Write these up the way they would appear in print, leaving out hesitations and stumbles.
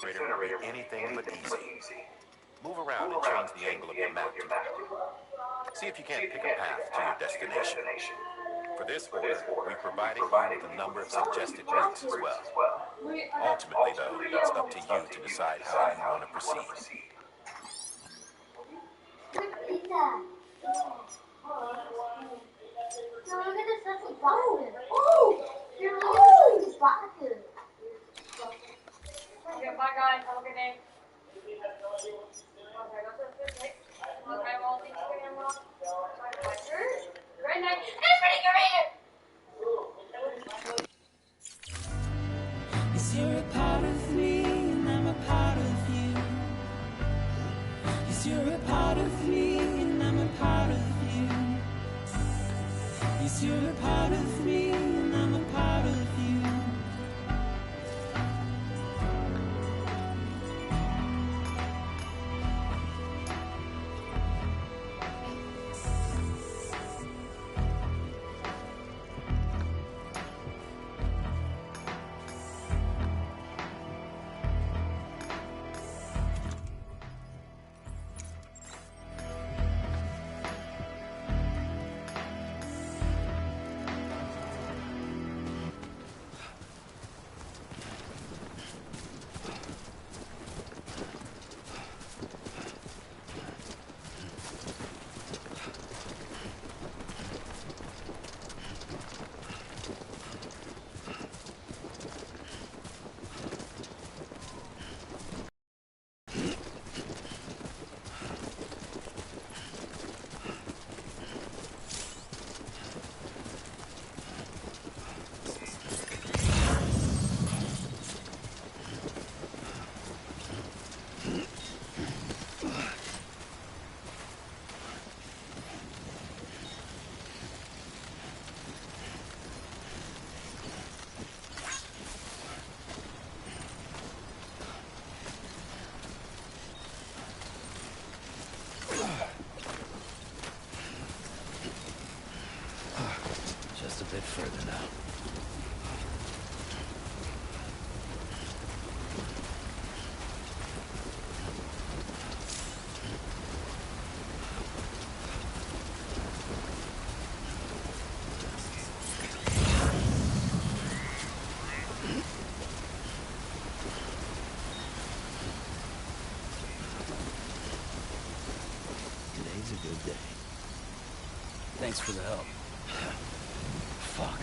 Generator will be anything but easy. Move around and change the angle of your map. See if you can't pick a path to your destination. For this order, we provided you with a number of suggested routes as well. Ultimately, though, it's up to you to decide how you want to proceed. Okay, bye guys, have a good day. Great night. Yes, you're a part of me, and I'm a part of you. Yes, you're a part of me, and I'm a part of you. Yes, you're a part of me, and I'm a part of you. Just a bit further now. Today's a good day. Thanks for the help. Fuck.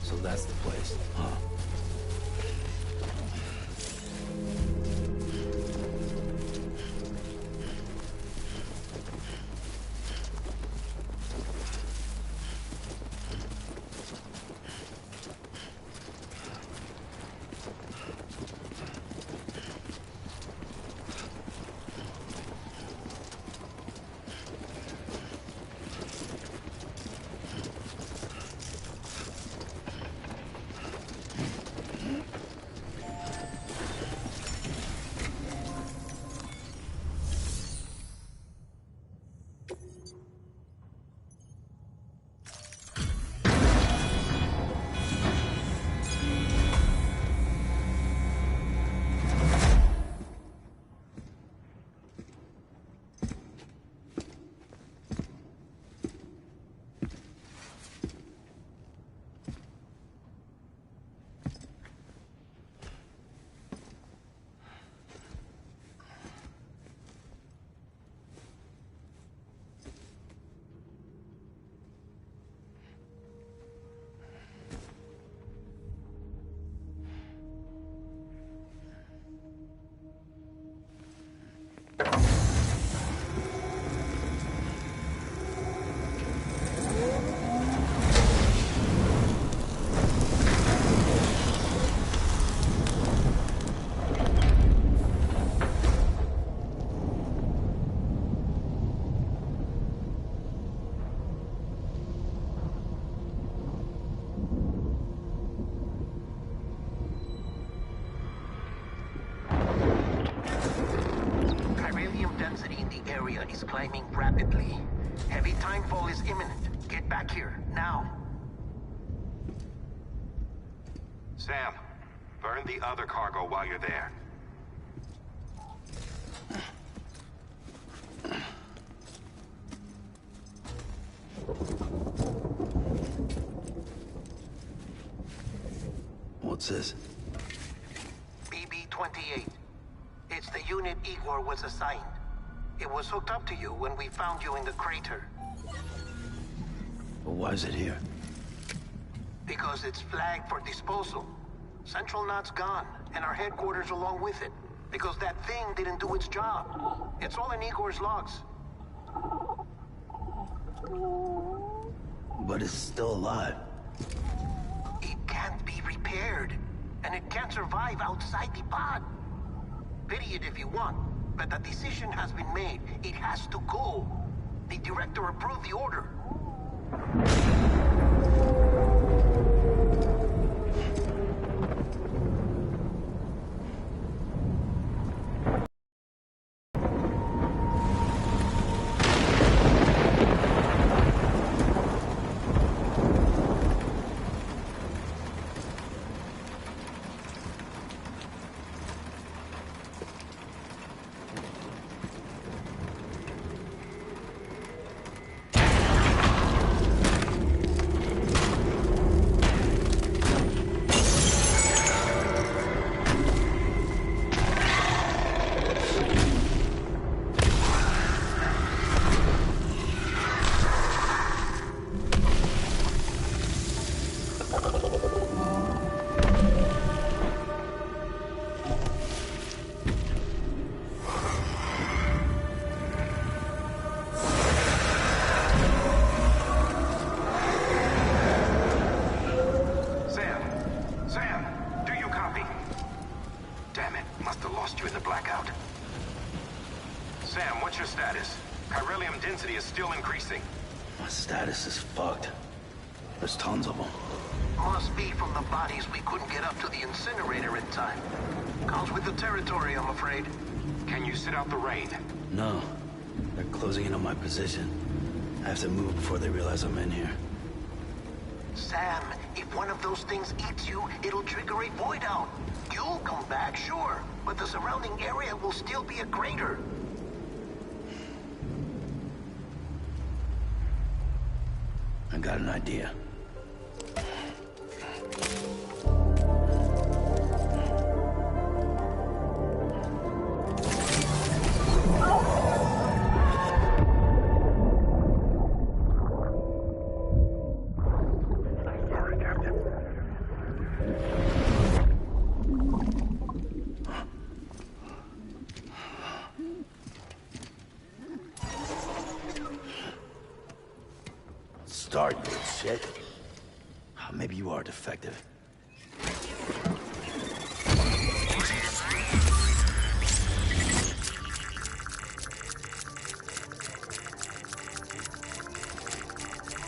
So that's the place, huh? area is climbing rapidly. Heavy timefall is imminent. Get back here, now. Sam, burn the other cargo while you're there. What's this? BB-28. It's the unit Igor was assigned. It was hooked up to you when we found you in the crater. But why is it here? Because it's flagged for disposal. Central Knot's gone, and our headquarters along with it. Because that thing didn't do its job. It's all in Igor's logs. But it's still alive. It can't be repaired, and it can't survive outside the pod. Pity it if you want, but the decision has been made. It has to go. The director approved the order. No. They're closing in on my position. I have to move before they realize I'm in here. Sam, if one of those things eats you, it'll trigger a void out. You'll come back, sure, but the surrounding area will still be a crater. I got an idea. Start, you shit. Maybe you are defective.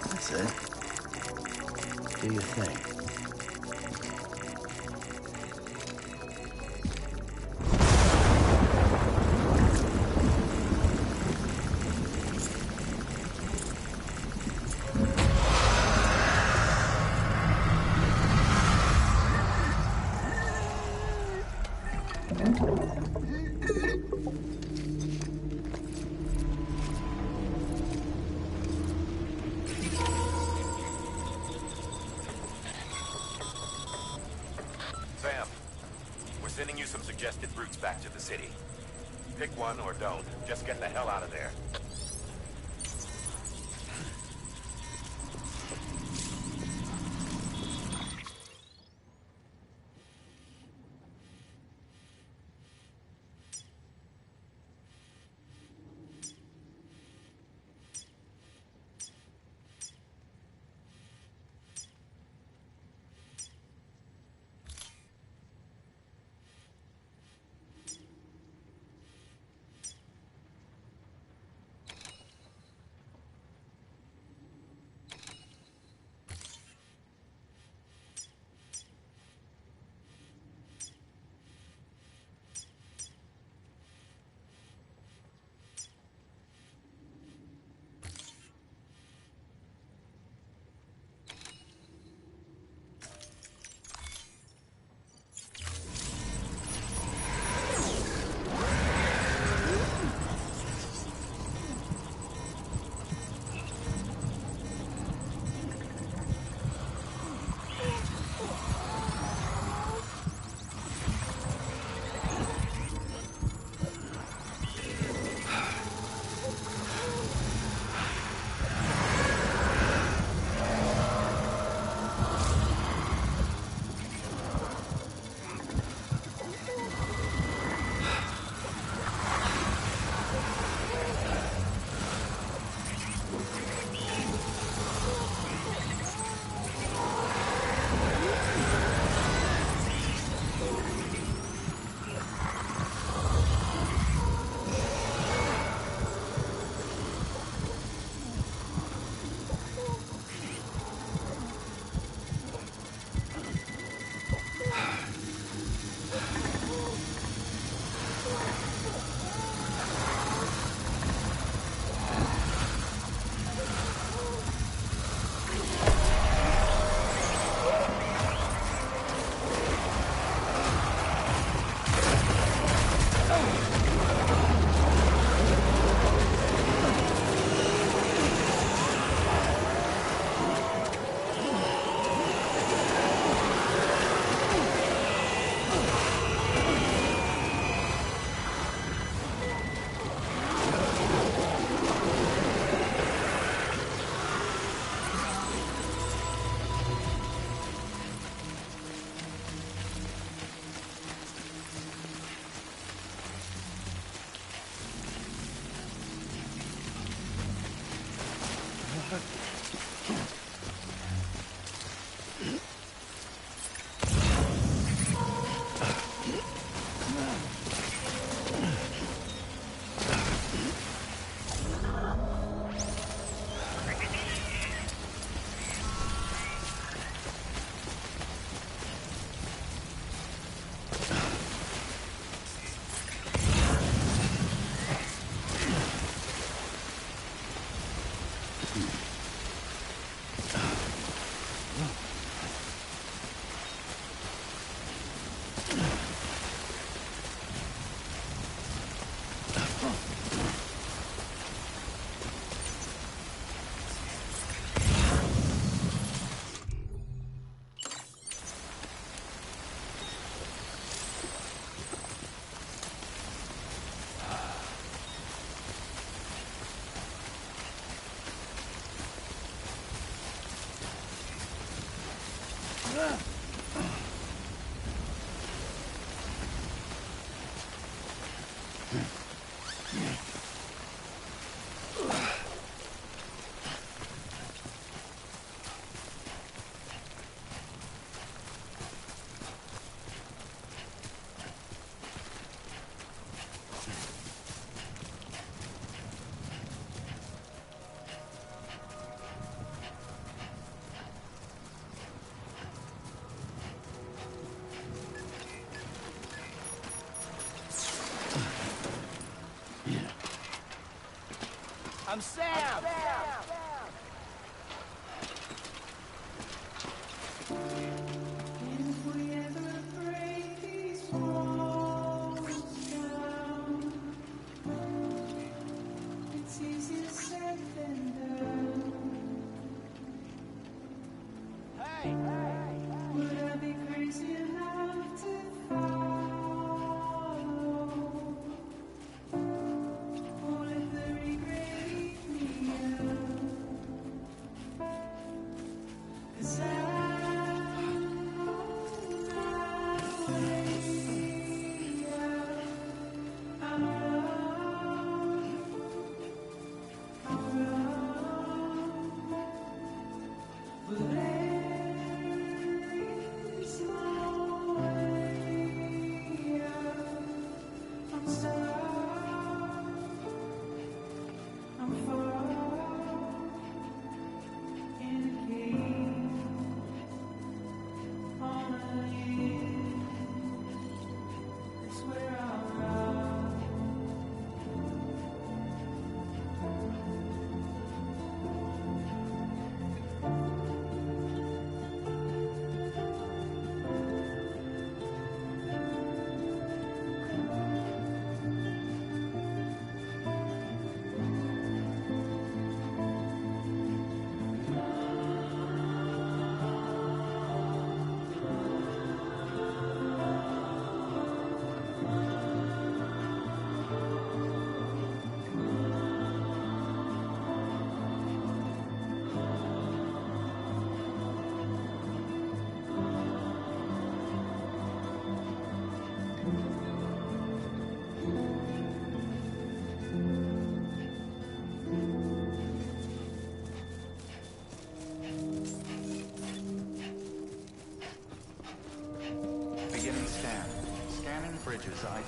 That's it. Do your thing. Sam, we're sending you some suggested routes back to the city. Pick one or don't. Just get the hell out of there. I'm Sam! Bridges ID.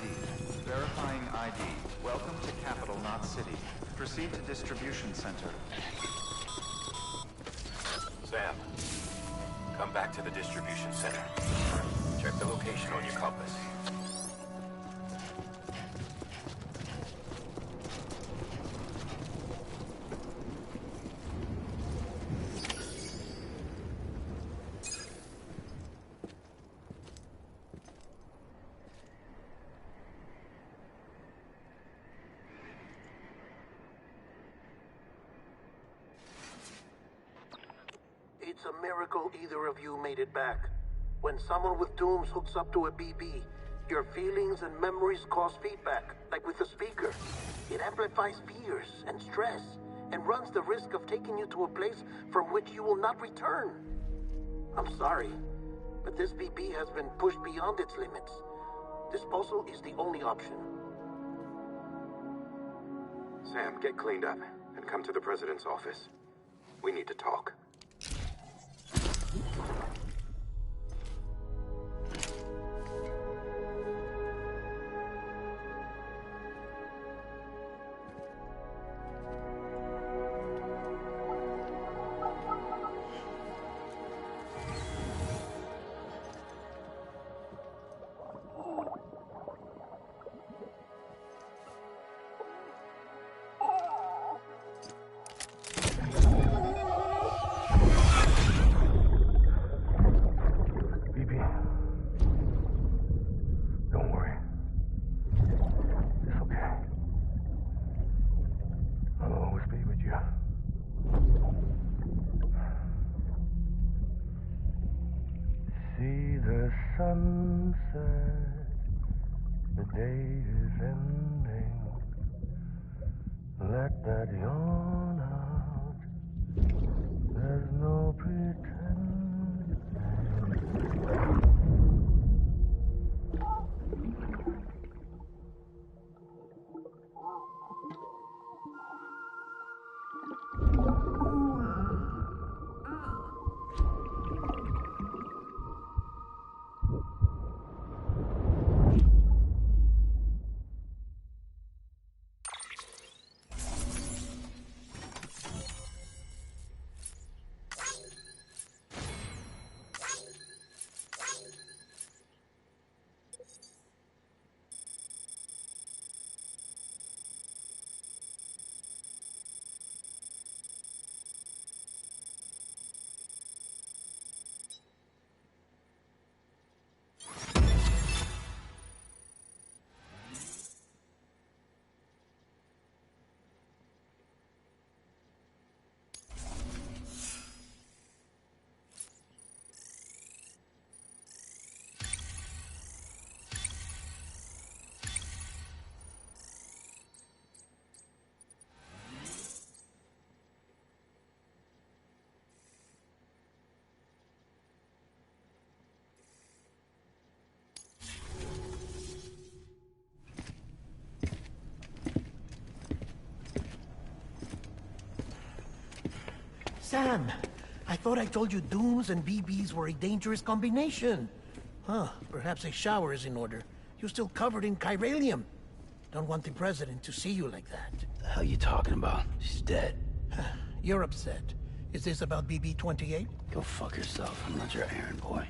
Verifying ID. Welcome to Capital, not City. Proceed to Distribution Center. Sam, come back to the distribution center. Check the location on your compass. It's a miracle either of you made it back. When someone with dooms hooks up to a BB, your feelings and memories cause feedback, like with the speaker. It amplifies fears and stress, and runs the risk of taking you to a place from which you will not return. I'm sorry, but this BB has been pushed beyond its limits. Disposal is the only option. Sam, get cleaned up and come to the president's office. We need to talk. Sunset, the day is ending. Let that yawn out. There's no pretending. Sam, I thought I told you dooms and BBs were a dangerous combination. Huh, perhaps a shower is in order. You're still covered in chiralium. Don't want the president to see you like that. The hell you talking about? She's dead. You're upset. Is this about BB-28? Go fuck yourself. I'm not your errand boy.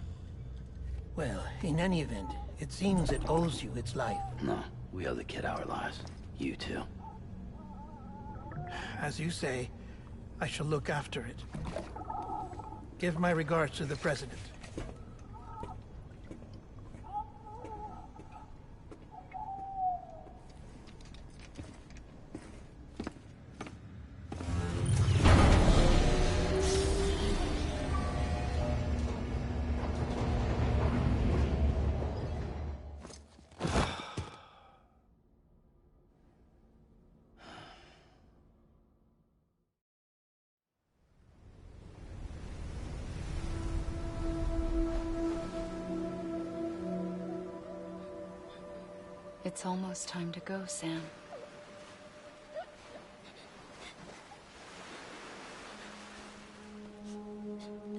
Well, in any event, it seems it owes you its life. No, we owe the kid our lives. You too. As you say, I shall look after it. Give my regards to the president. It's almost time to go, Sam.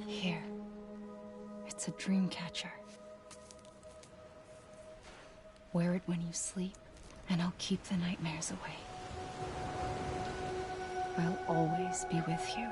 Here. It's a dream catcher. Wear it when you sleep, and I'll keep the nightmares away. I'll always be with you.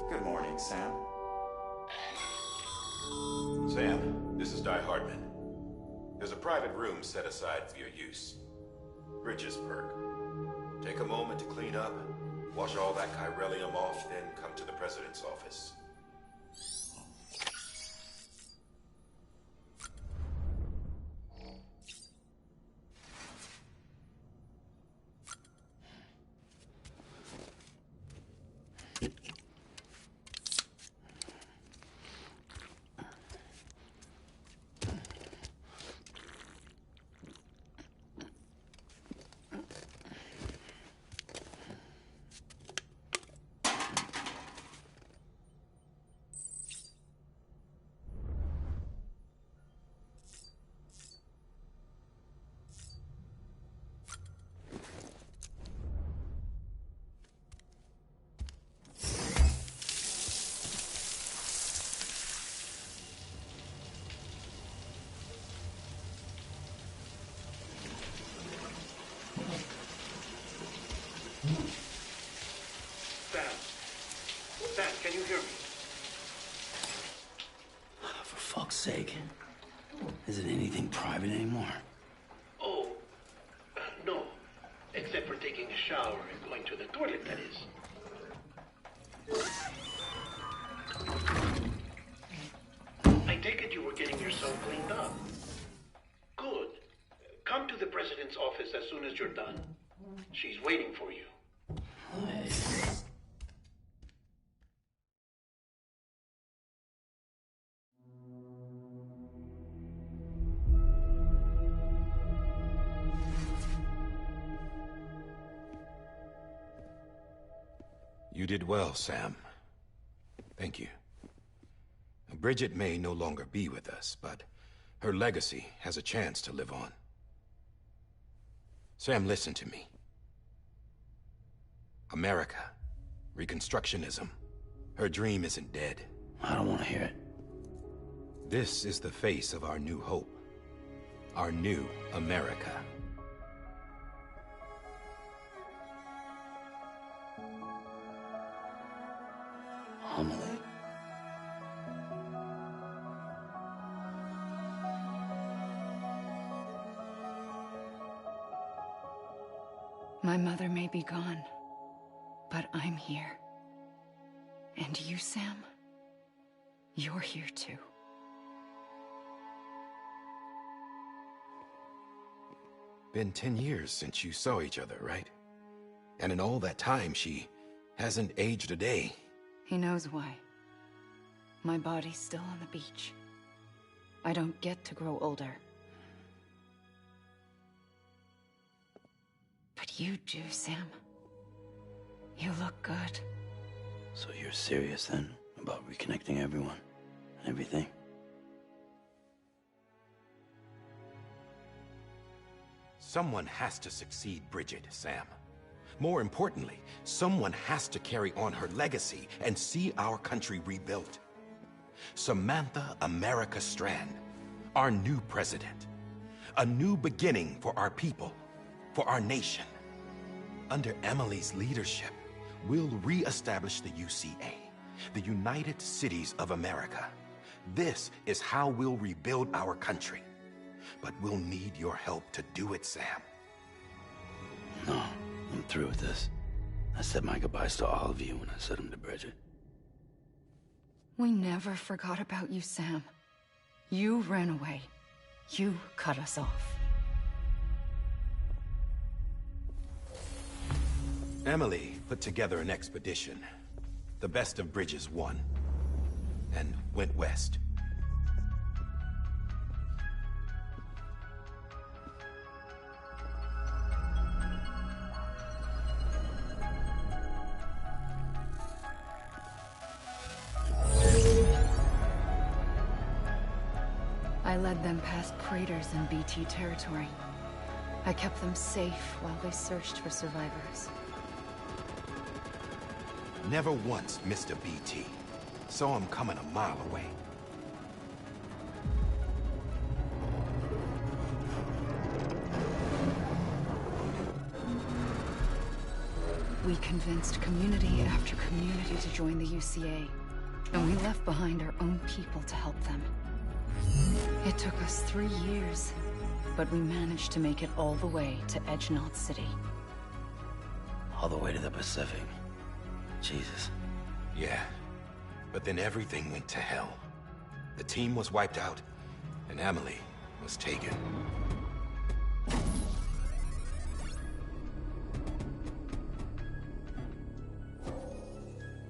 Good morning, Sam. Sam, this is Di Hardman. There's a private room set aside for your use. Bridges perk. Take a moment to clean up, wash all that chiralium off, then come to the president's office. Sam, can you hear me? For fuck's sake. Isn't anything private anymore? Oh, no. Except for taking a shower and going to the toilet, that is. I take it you were getting yourself cleaned up. Good. Come to the president's office as soon as you're done. She's waiting for you. You did well, Sam. Thank you. Bridget may no longer be with us, but her legacy has a chance to live on. Sam, listen to me. America, Reconstructionism, her dream isn't dead. I don't want to hear it. This is the face of our new hope. Our new America. Homily. My mother may be gone, but I'm here. And you, Sam, you're here too. Been 10 years since you saw each other, right? And in all that time, she hasn't aged a day. He knows why. My body's still on the beach. I don't get to grow older. But you do, Sam. You look good. So you're serious then about reconnecting everyone and everything? Someone has to succeed Bridget, Sam. More importantly, someone has to carry on her legacy and see our country rebuilt. Samantha America Strand, our new president. A new beginning for our people, for our nation. Under Emily's leadership, we'll re-establish the UCA, the United Cities of America. This is how we'll rebuild our country. But we'll need your help to do it, Sam. No, I'm through with this. I said my goodbyes to all of you when I said them to Bridget. We never forgot about you, Sam. You ran away. You cut us off. Emily put together an expedition. The best of Bridges won. And went west. I led them past craters in BT territory. I kept them safe while they searched for survivors. Never once missed a BT. Saw him coming a mile away. We convinced community after community to join the UCA, and we left behind our own people to help them. It took us 3 years, but we managed to make it all the way to Edgenot City. All the way to the Pacific. Jesus. Yeah, but then everything went to hell. The team was wiped out, and Emily was taken.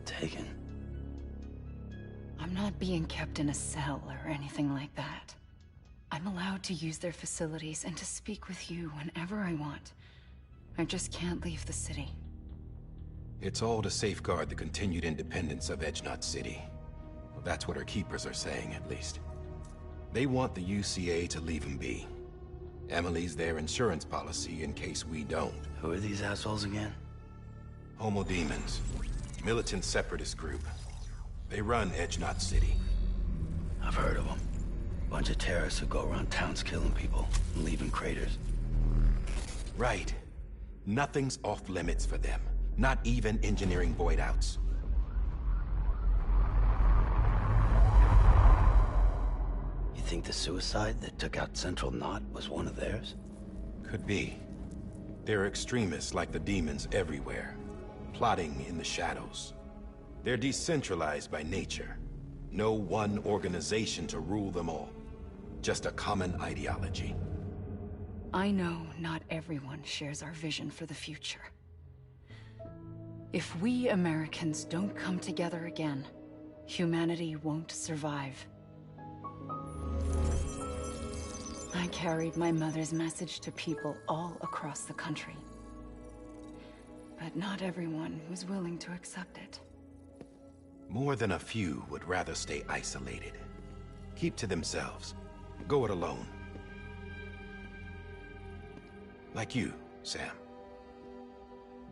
Taken? I'm not being kept in a cell or anything like that. I'm allowed to use their facilities and to speak with you whenever I want. I just can't leave the city. It's all to safeguard the continued independence of Edgenot City. Well, that's what our keepers are saying, at least. They want the UCA to leave him be. Emily's their insurance policy in case we don't. Who are these assholes again? Homo Demons. Militant separatist group. They run Edgenot City. I've heard of them. Bunch of terrorists who go around towns killing people and leaving craters. Right. Nothing's off limits for them. Not even engineering void outs. You think the suicide that took out Central Knot was one of theirs? Could be. There are extremists like the demons everywhere, plotting in the shadows. They're decentralized by nature. No one organization to rule them all. Just a common ideology. I know not everyone shares our vision for the future. If we Americans don't come together again, humanity won't survive. I carried my mother's message to people all across the country. But not everyone was willing to accept it. More than a few would rather stay isolated. Keep to themselves. Go it alone. Like you, Sam.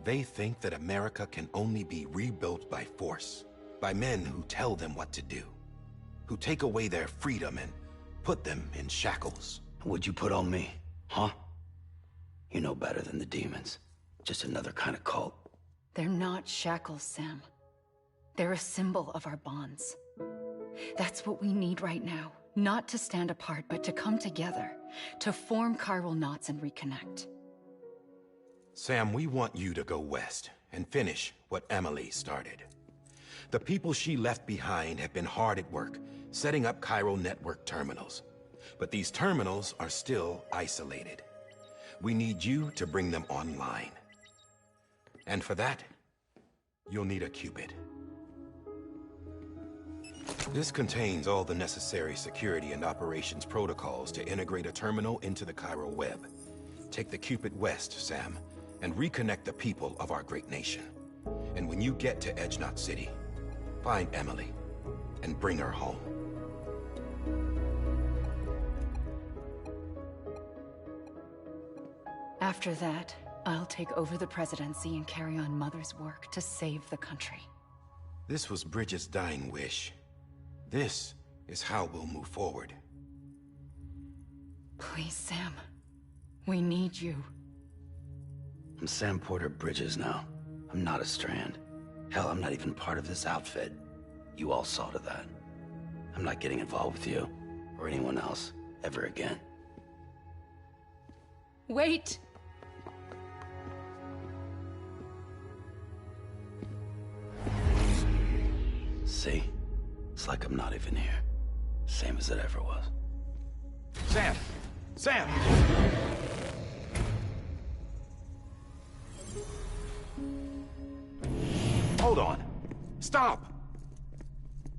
They think that America can only be rebuilt by force, by men who tell them what to do, who take away their freedom and put them in shackles. What'd you put on me, huh? You know better than the demons. Just another kind of cult. They're not shackles, Sam. They're a symbol of our bonds. That's what we need right now. Not to stand apart, but to come together, to form chiral knots and reconnect. Sam, we want you to go west and finish what Emily started. The people she left behind have been hard at work, setting up chiral network terminals. But these terminals are still isolated. We need you to bring them online. And for that, you'll need a Cupid. This contains all the necessary security and operations protocols to integrate a terminal into the chiral web. Take the Cupid west, Sam, and reconnect the people of our great nation. And when you get to Edge Knot City, find Emily and bring her home. After that, I'll take over the presidency and carry on Mother's work to save the country. This was Bridget's dying wish. This is how we'll move forward. Please, Sam. We need you. I'm Sam Porter Bridges now. I'm not a Strand. Hell, I'm not even part of this outfit. You all saw to that. I'm not getting involved with you, or anyone else, ever again. Wait! See? It's like I'm not even here. Same as it ever was. Sam! Sam! Hold on. Stop!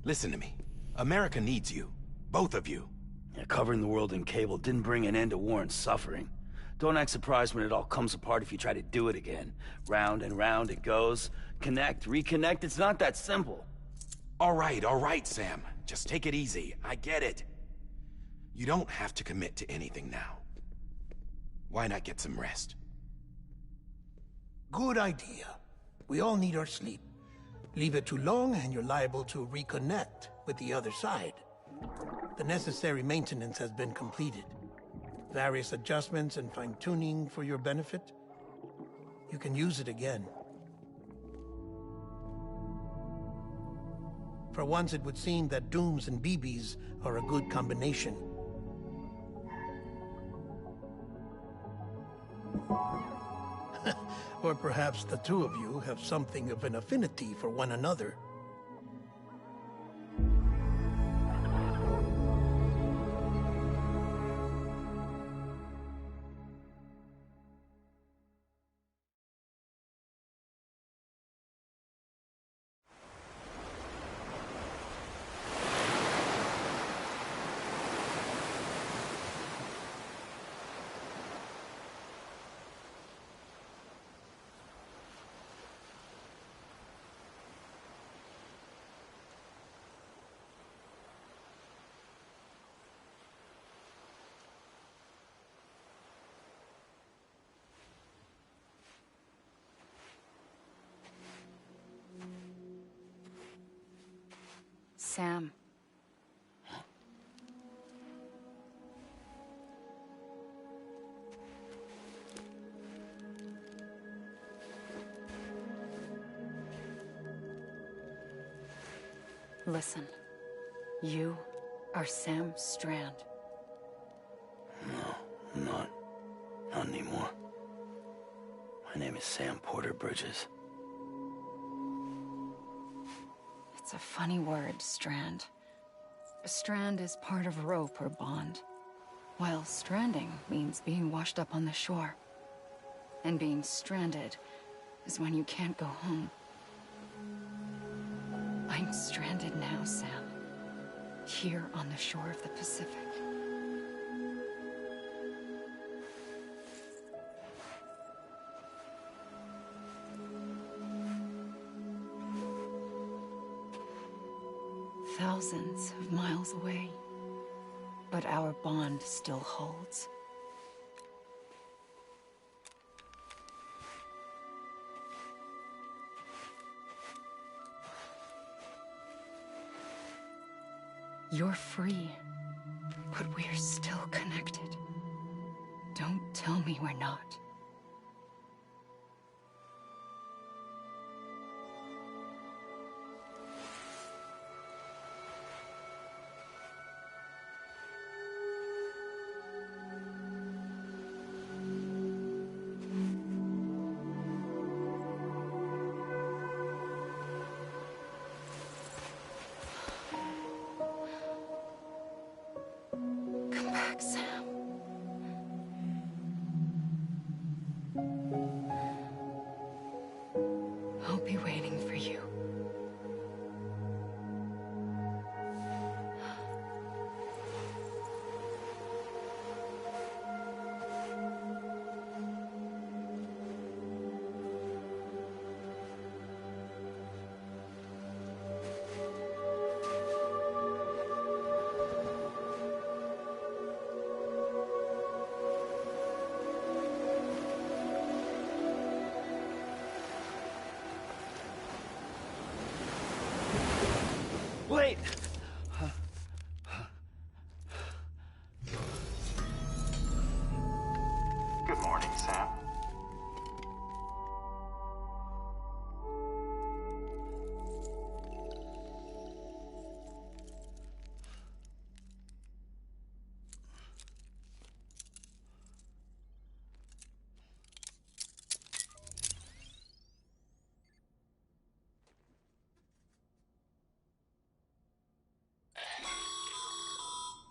Listen to me. America needs you. Both of you. Yeah, covering the world in cable didn't bring an end to war and suffering. Don't act surprised when it all comes apart if you try to do it again. Round and round it goes. Connect, reconnect, it's not that simple. All right, Sam. Just take it easy. I get it. You don't have to commit to anything now. Why not get some rest? Good idea. We all need our sleep. Leave it too long and you're liable to reconnect with the other side. The necessary maintenance has been completed. Various adjustments and fine-tuning for your benefit. You can use it again. For once, it would seem that Dooms and BBs are a good combination. Or perhaps the two of you have something of an affinity for one another. Sam. Listen. You are Sam Strand. No, I'm not. Not anymore. My name is Sam Porter Bridges. It's a funny word, Strand. A strand is part of rope or bond, while stranding means being washed up on the shore. And being stranded is when you can't go home. I'm stranded now, Sam. Here on the shore of the Pacific. Thousands of miles away, but our bond still holds. You're free, but we're still connected. Don't tell me we're not. right. Good morning, Sam.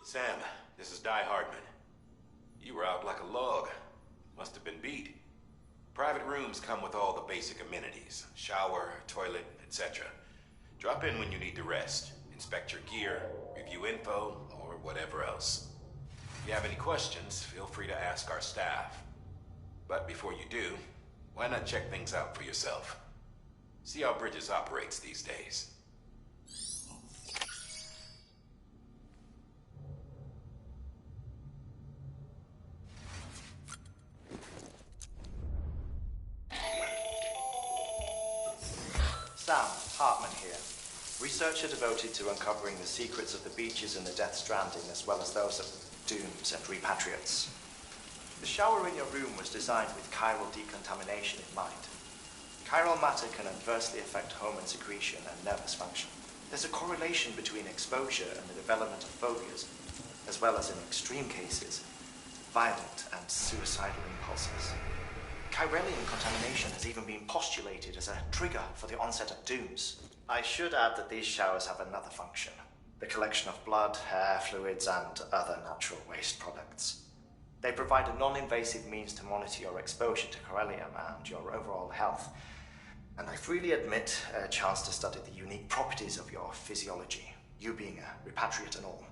Sam, this is Di Hardman. You were out like a log. Must have been beat. Private rooms come with all the basic amenities. Shower, toilet, etc. Drop in when you need to rest. Inspect your gear, review info, or whatever else. If you have any questions, feel free to ask our staff. But before you do, why not check things out for yourself? See how Bridges operates these days. Sam, Hartman here. Researcher devoted to uncovering the secrets of the beaches in the Death Stranding, as well as those of dooms and repatriates. The shower in your room was designed with chiral decontamination in mind. Chiral matter can adversely affect hormone secretion and nervous function. There's a correlation between exposure and the development of phobias, as well as in extreme cases, violent and suicidal impulses. Chiralian contamination has even been postulated as a trigger for the onset of dooms. I should add that these showers have another function: the collection of blood, hair, fluids, and other natural waste products. They provide a non-invasive means to monitor your exposure to chiralium and your overall health, and I freely admit a chance to study the unique properties of your physiology, you being a repatriate and all.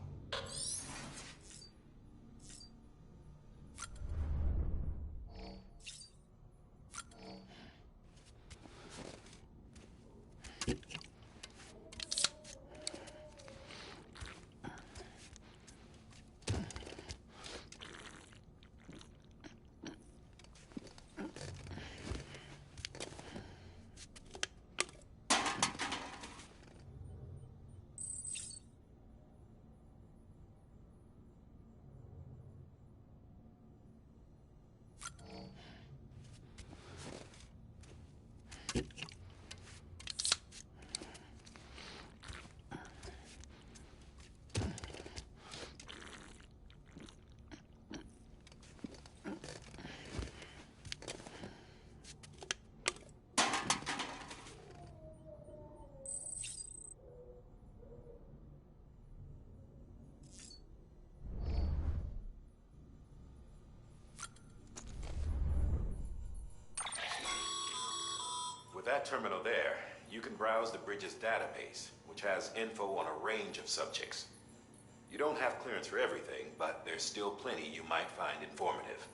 With that terminal there, you can browse the Bridges database, which has info on a range of subjects. You don't have clearance for everything, but there's still plenty you might find informative.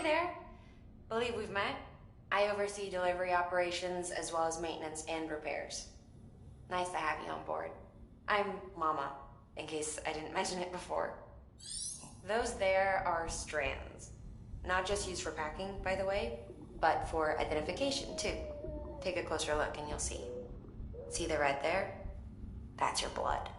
there. Believe we've met. I oversee delivery operations as well as maintenance and repairs. Nice to have you on board. I'm Mama, in case I didn't mention it before. Those there are strands. Not just used for packing, by the way, but for identification, too. Take a closer look and you'll see. See the red there? That's your blood.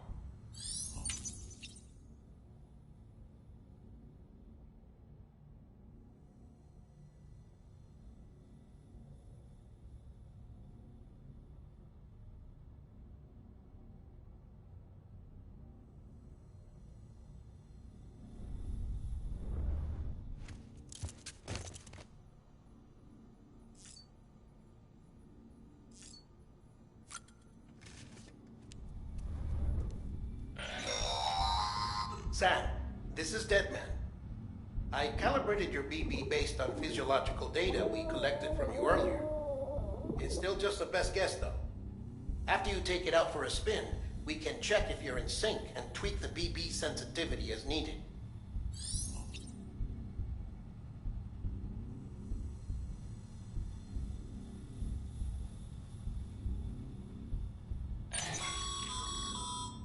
Sam, this is Deadman. I calibrated your BB based on physiological data we collected from you earlier. It's still just a best guess, though. After you take it out for a spin, we can check if you're in sync and tweak the BB sensitivity as needed.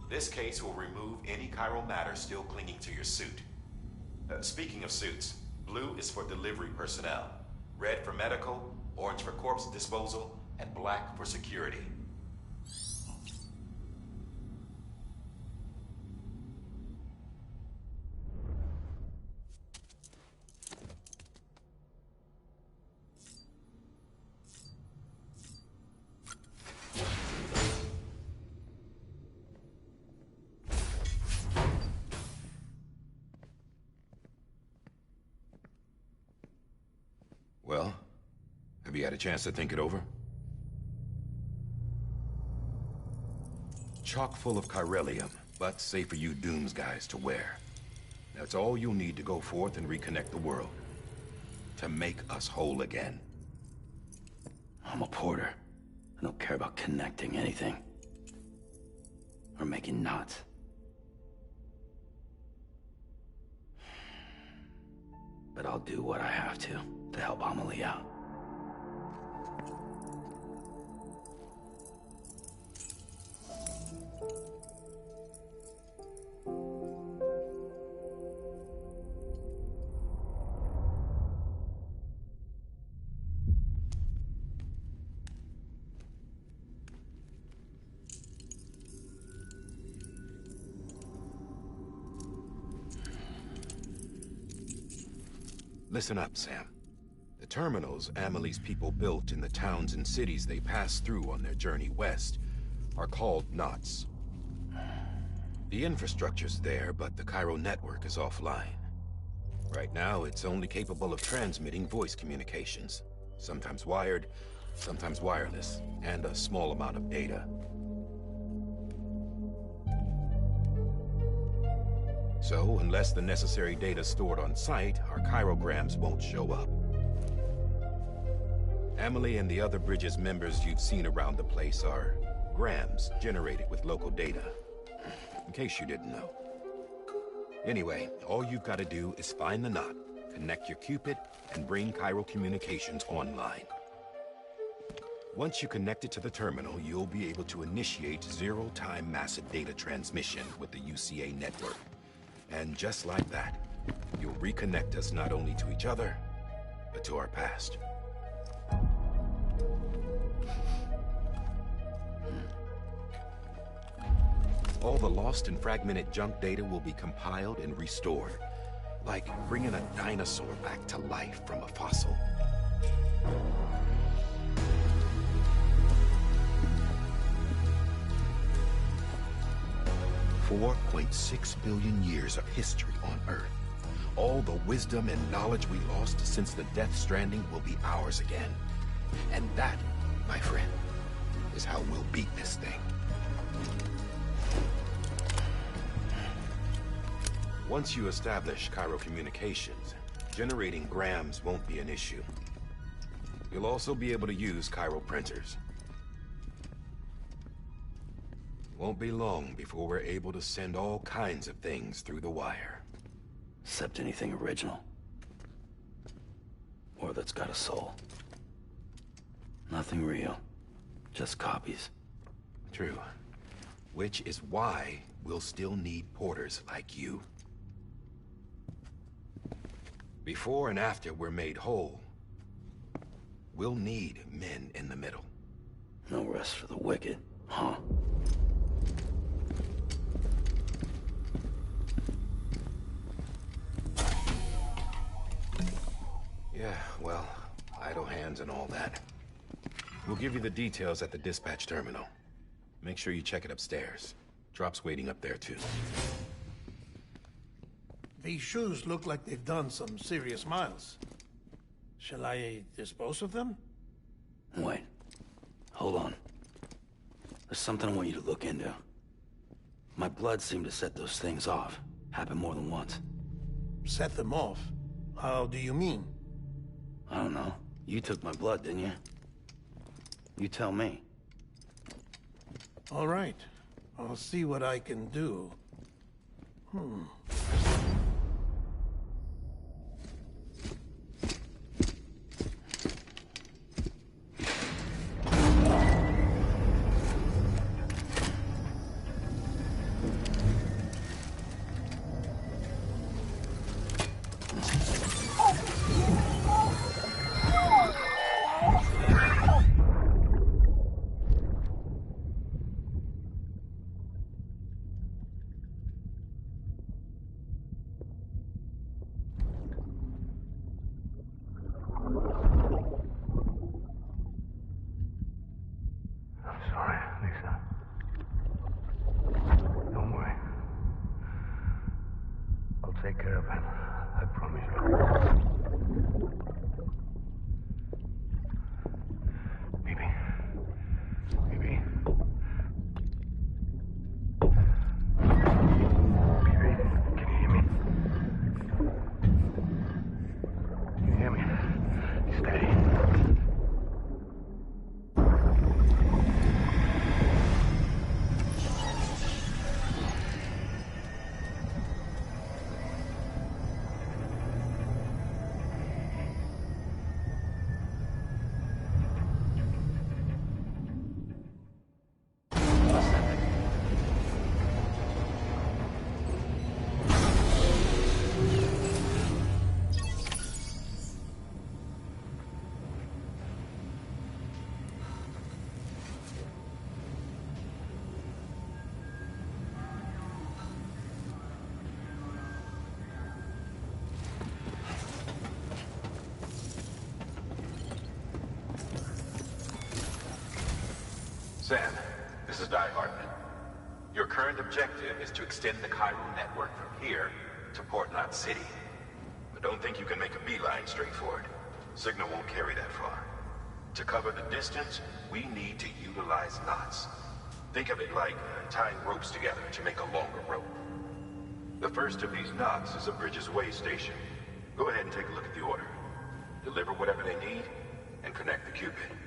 This case will remove any chiral matter still clinging to your suit. Speaking of suits, blue is for delivery personnel, red for medical, orange for corpse disposal, and black for security. Well, have you had a chance to think it over? Chock full of chiralium, but safe for you Dooms guys to wear. That's all you'll need to go forth and reconnect the world. To make us whole again. I'm a porter. I don't care about connecting anything. Or making knots. But I'll do what I have to help Amelie out. Listen up, Sam. The terminals Amelie's people built in the towns and cities they passed through on their journey west are called knots. The infrastructure's there, but the Cairo network is offline. Right now, it's only capable of transmitting voice communications. Sometimes wired, sometimes wireless, and a small amount of data. So, unless the necessary data's stored on site, our chirograms won't show up. Amelie and the other Bridges members you've seen around the place are grams generated with local data. In case you didn't know. Anyway, all you've got to do is find the knot, connect your Cupid, and bring Cairo communications online. Once you connect it to the terminal, you'll be able to initiate zero-time massive data transmission with the UCA network. And just like that, you'll reconnect us not only to each other, but to our past. All the lost and fragmented junk data will be compiled and restored, like bringing a dinosaur back to life from a fossil. 4.6 billion years of history on Earth. All the wisdom and knowledge we lost since the Death Stranding will be ours again. And that, my friend, is how we'll beat this thing. Once you establish Cairo communications, generating grams won't be an issue. You'll also be able to use Cairo printers. Won't be long before we're able to send all kinds of things through the wire. Except anything original. more that's got a soul. Nothing real. Just copies. True. Which is why we'll still need porters like you. Before and after we're made whole, we'll need men in the middle. No rest for the wicked, huh? Yeah, well, idle hands and all that. We'll give you the details at the dispatch terminal. Make sure you check it upstairs. Drop's waiting up there, too. These shoes look like they've done some serious miles. Shall I dispose of them? Wait. Hold on. There's something I want you to look into. My blood seemed to set those things off. Happened more than once. Set them off? How do you mean? I don't know. You took my blood, didn't you? You tell me. All right. I'll see what I can do. I'm sorry, Lisa. Don't worry. I'll take care of him. I promise you. Baby. Baby. Baby, can you hear me? Can you hear me? Steady. Sam, this is Di Hartman. Your current objective is to extend the Cairo network from here to Port Knot City. But don't think you can make a beeline straight for it. Signal won't carry that far. To cover the distance, we need to utilize knots. Think of it like tying ropes together to make a longer rope. The first of these knots is a Bridges Way station. Go ahead and take a look at the order. Deliver whatever they need, and connect the Cupid.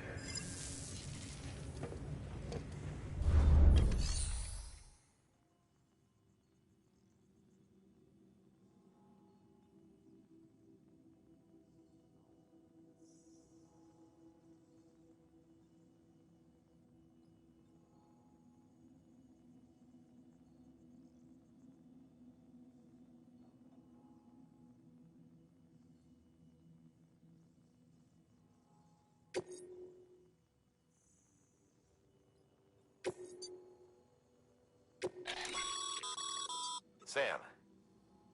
Sam,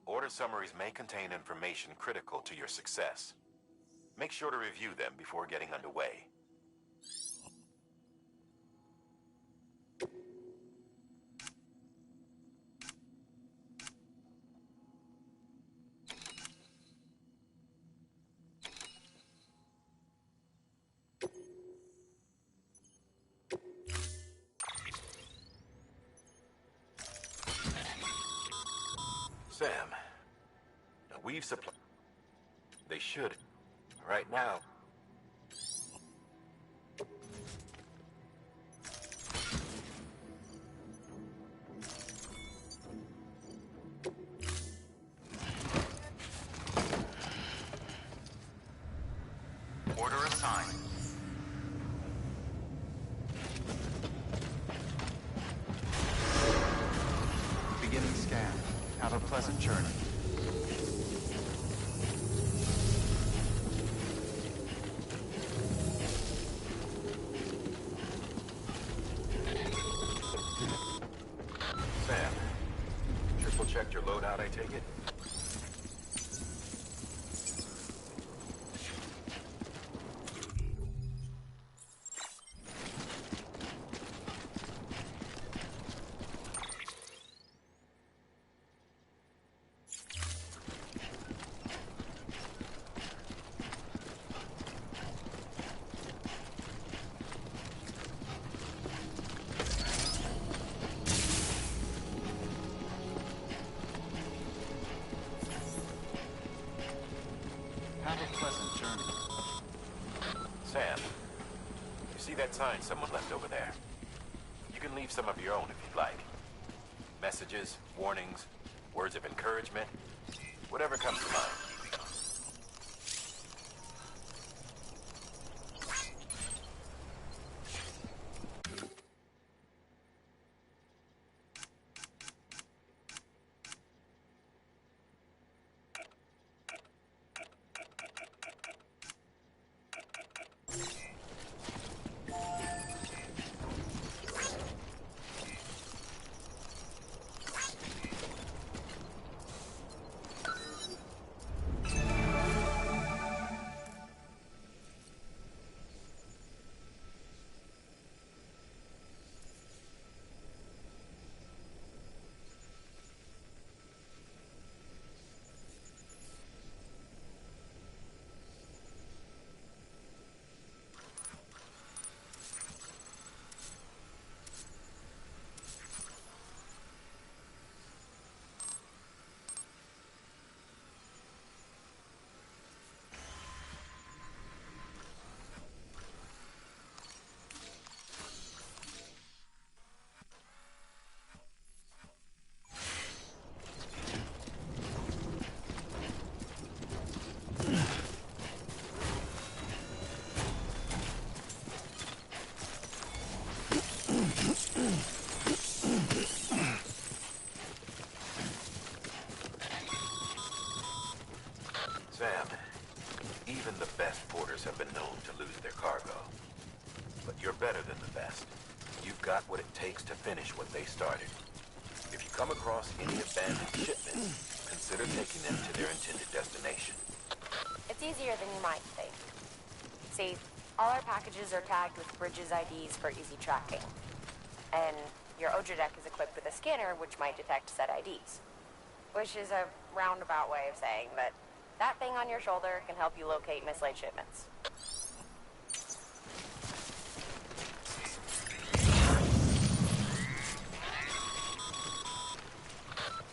order summaries may contain information critical to your success. Make sure to review them before getting underway. Sam, we've supplied... They should. Right now. time. Beginning scan. Have a pleasant journey. Sam, triple checked your loadout, I take it? Have a pleasant journey. Sam, you see that sign someone left over there? You can leave some of your own if you'd like. Messages, warnings, words of encouragement, whatever comes to mind. Sam, even the best porters have been known to lose their cargo. But you're better than the best. You've got what it takes to finish what they started. If you come across any abandoned shipments, consider taking them to their intended destination. It's easier than you might think. See, all our packages are tagged with Bridges IDs for easy tracking. And your Odra deck is equipped with a scanner which might detect said IDs. Which is a roundabout way of saying that that thing on your shoulder can help you locate mislaid shipments.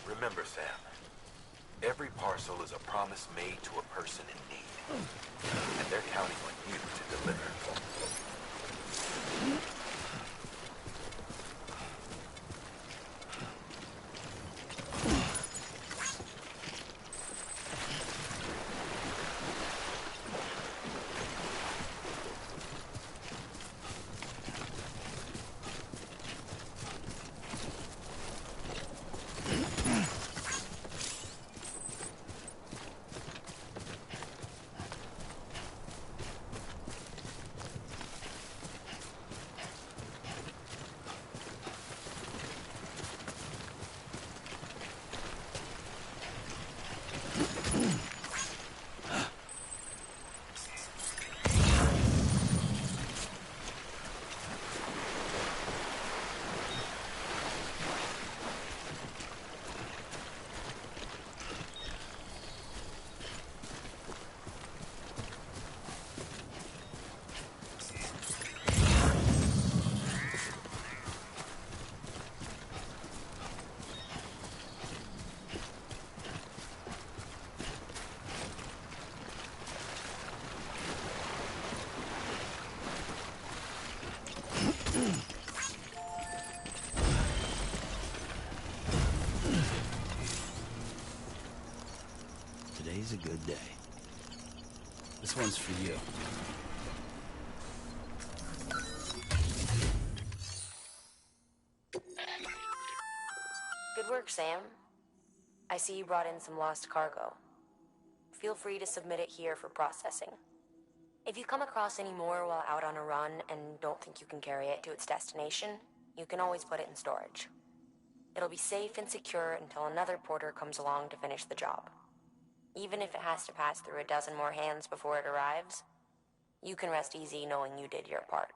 Remember, Sam, every parcel is a promise made to a person in need. And they're counting on you to deliver. Today's a good day. This one's for you. Sam, I see you brought in some lost cargo. Feel free to submit it here for processing. If you come across any more while out on a run and don't think you can carry it to its destination, you can always put it in storage. It'll be safe and secure until another porter comes along to finish the job. Even if it has to pass through a dozen more hands before it arrives, you can rest easy knowing you did your part.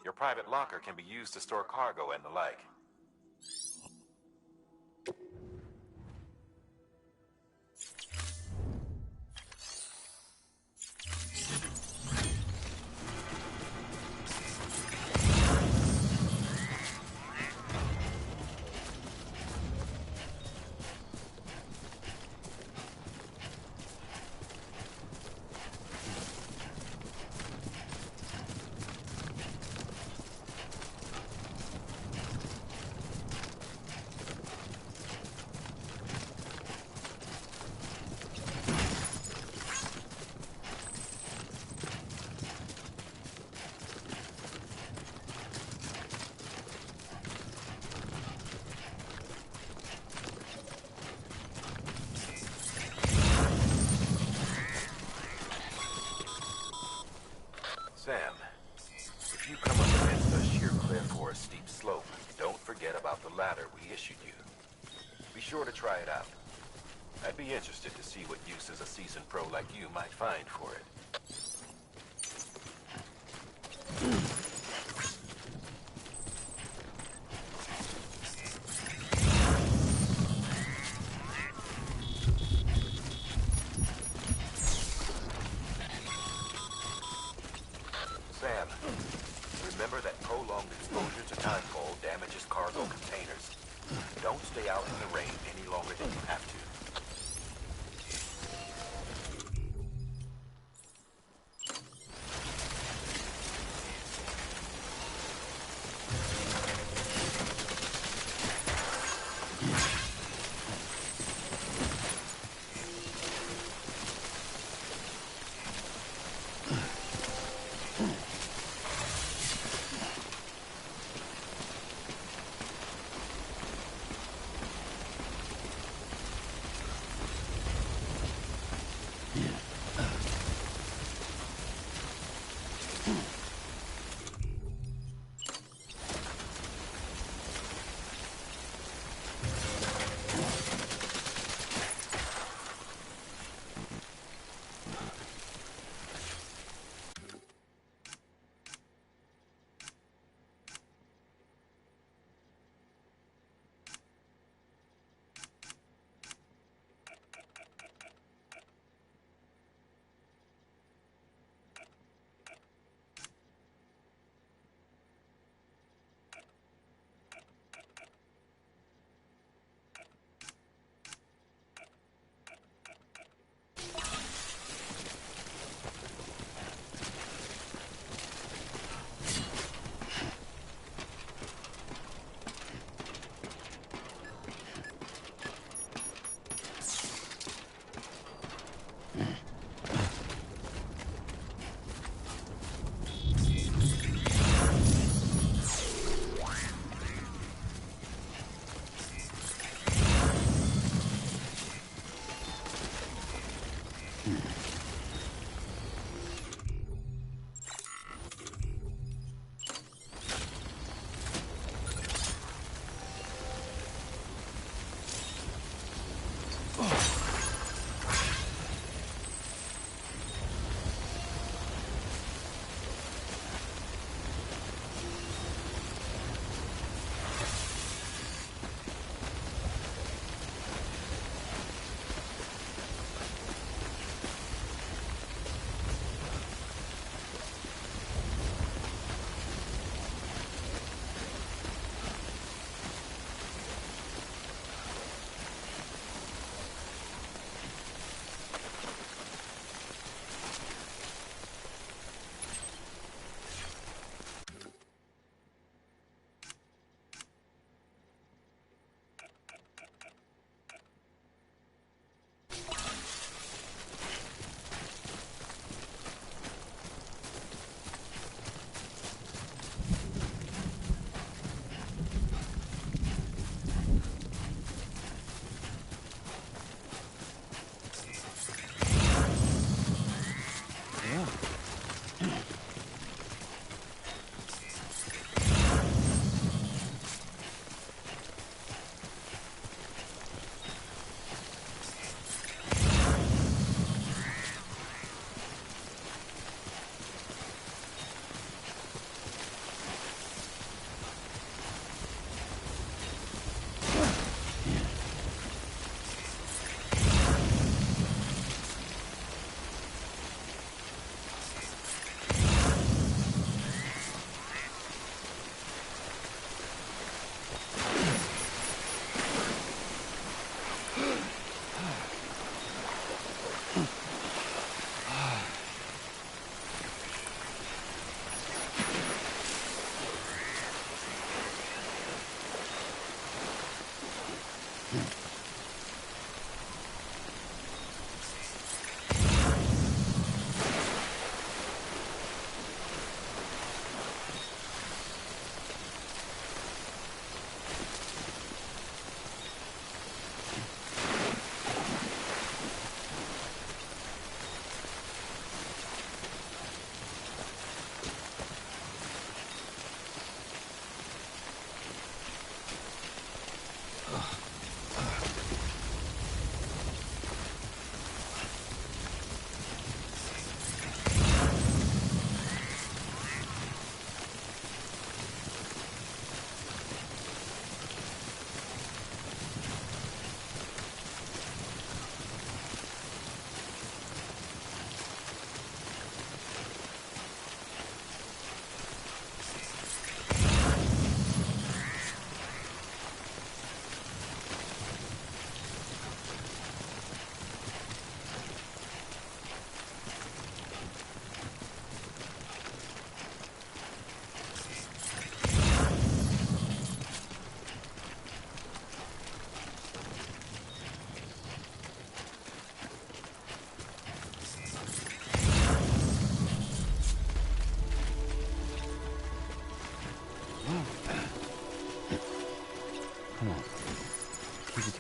Your private locker can be used to store cargo and the like. Sam, if you come up against a sheer cliff or a steep slope, don't forget about the ladder we issued you. Be sure to try it out. I'd be interested to see what uses a seasoned pro like you might find for it. Sam, remember that prolonged exposure to timefall damages cargo containers. Don't stay out in the rain any longer than you have to.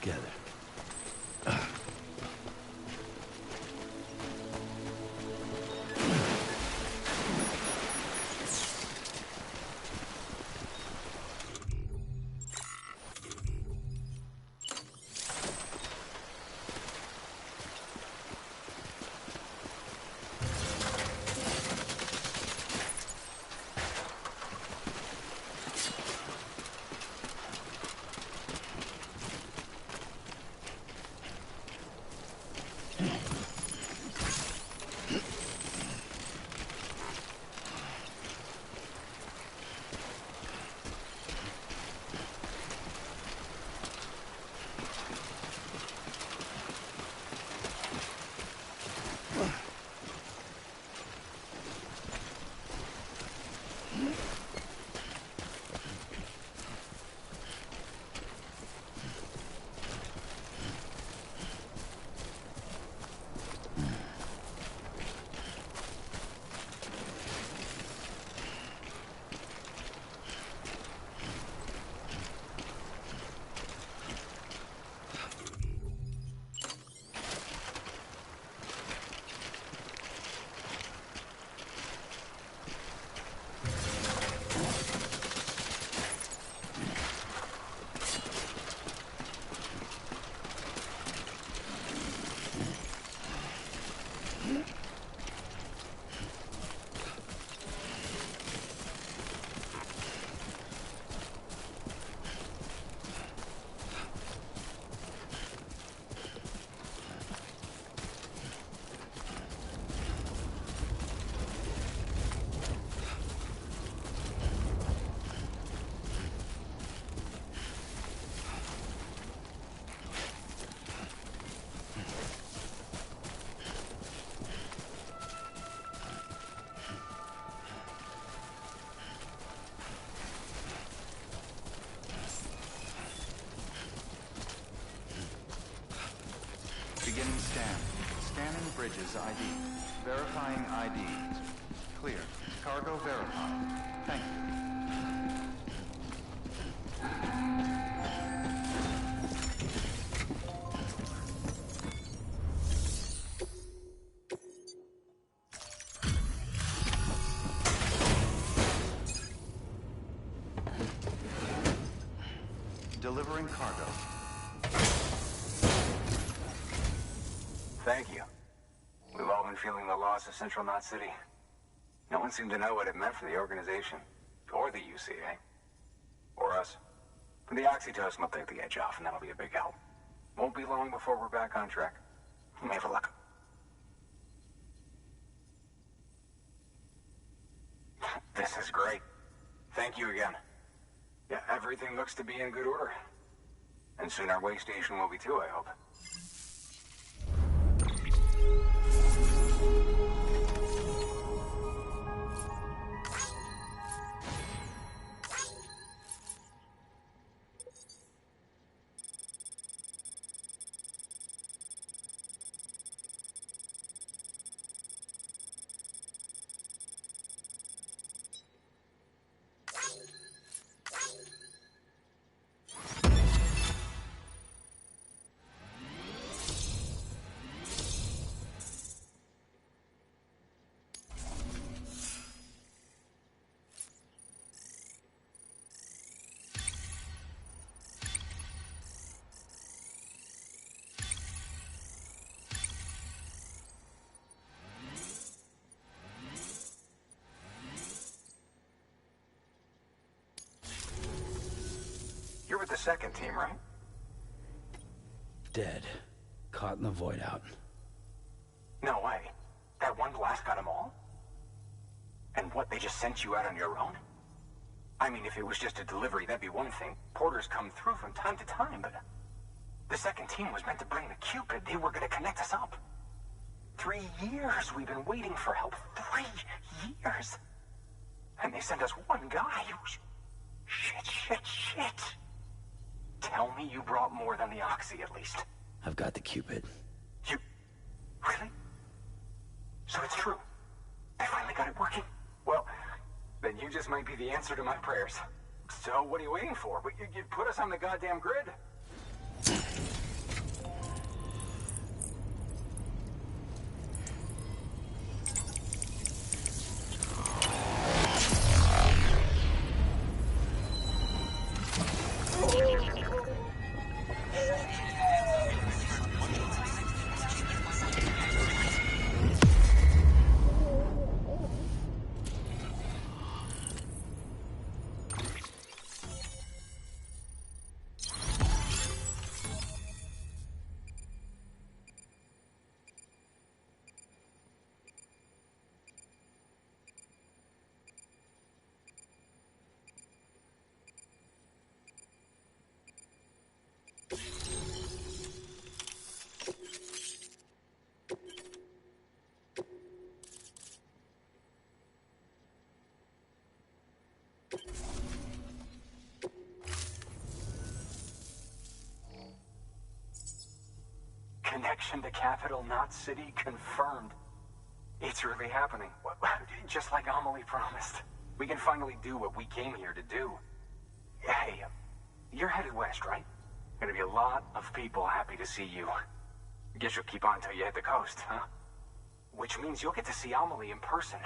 together. Beginning scan. Scanning bridges ID. Verifying ID. Clear. Cargo verified. Thank you. Delivering cargo. Thank you. We've all been feeling the loss of Central Knot City. No one seemed to know what it meant for the organization, or the UCA, or us. But the oxytocin will take the edge off, and that'll be a big help. Won't be long before we're back on track. You may have luck. This is great. Thank you again. Yeah, everything looks to be in good order. And soon our way station will be too, I hope. You're with the second team, right? Dead. Caught in the void out. No way. That one blast got them all? And what, they just sent you out on your own? I mean, if it was just a delivery, that'd be one thing. Porters come through from time to time, but... The second team was meant to bring the Cupid. They were gonna connect us up. 3 years we've been waiting for help. 3 years! And they sent us one guy. Shit. Tell me you brought more than the Oxy, at least. I've got the Cupid. You... Really? So it's true. They finally got it working. Well, then you just might be the answer to my prayers. So what are you waiting for? You put us on the goddamn grid. Connection to Capital Knot City confirmed. It's really happening. Just like Amelie promised. We can finally do what we came here to do. Hey, you're headed west, right? Gonna be a lot of people happy to see you. Guess you'll keep on until you hit the coast, huh? Which means you'll get to see Amelie in person.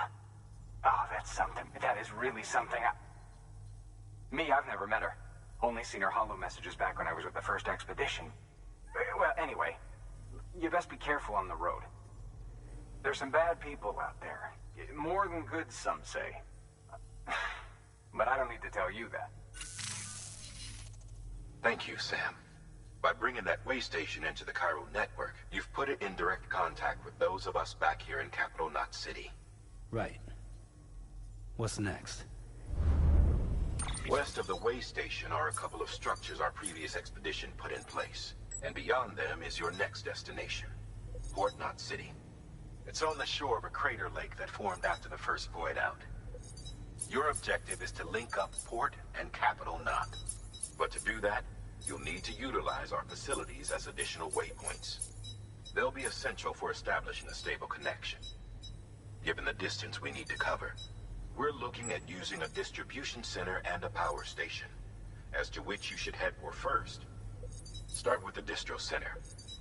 Oh, that's something. That is really something. Me, I've never met her. Only seen her holo messages back when I was with the first expedition. Well, anyway, you best be careful on the road. There's some bad people out there. More than good, some say. But I don't need to tell you that. Thank you, Sam. By bringing that way station into the Chiral network, you've put it in direct contact with those of us back here in Capital Knot City. Right. What's next? West of the way station are a couple of structures our previous expedition put in place. And beyond them is your next destination, Port Knot City. It's on the shore of a crater lake that formed after the first void out. Your objective is to link up Port and Capital Knot. But to do that, you'll need to utilize our facilities as additional waypoints. They'll be essential for establishing a stable connection. Given the distance we need to cover, we're looking at using a distribution center and a power station, as to which you should head for first. Start with the distro center.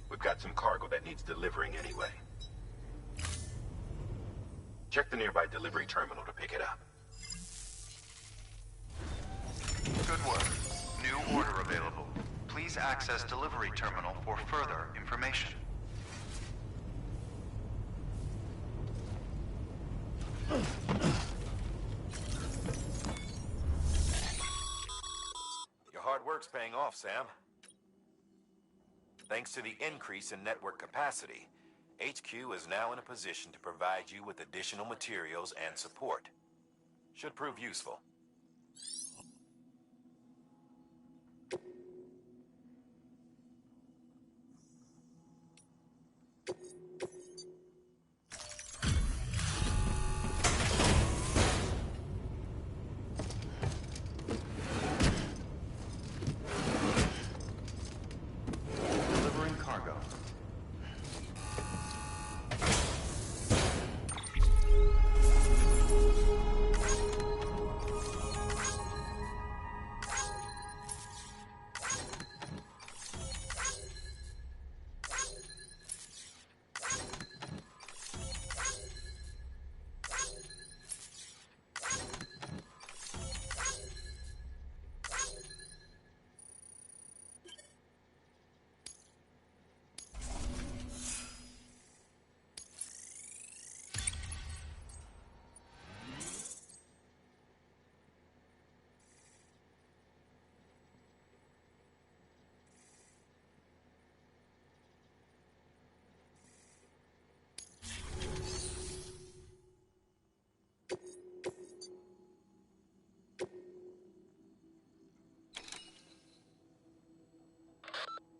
We've got some cargo that needs delivering anyway. Check the nearby delivery terminal to pick it up. Good work. New order available. Please access delivery terminal for further information. Your hard work's paying off, Sam. Thanks to the increase in network capacity, HQ is now in a position to provide you with additional materials and support. Should prove useful. Delivering cargo.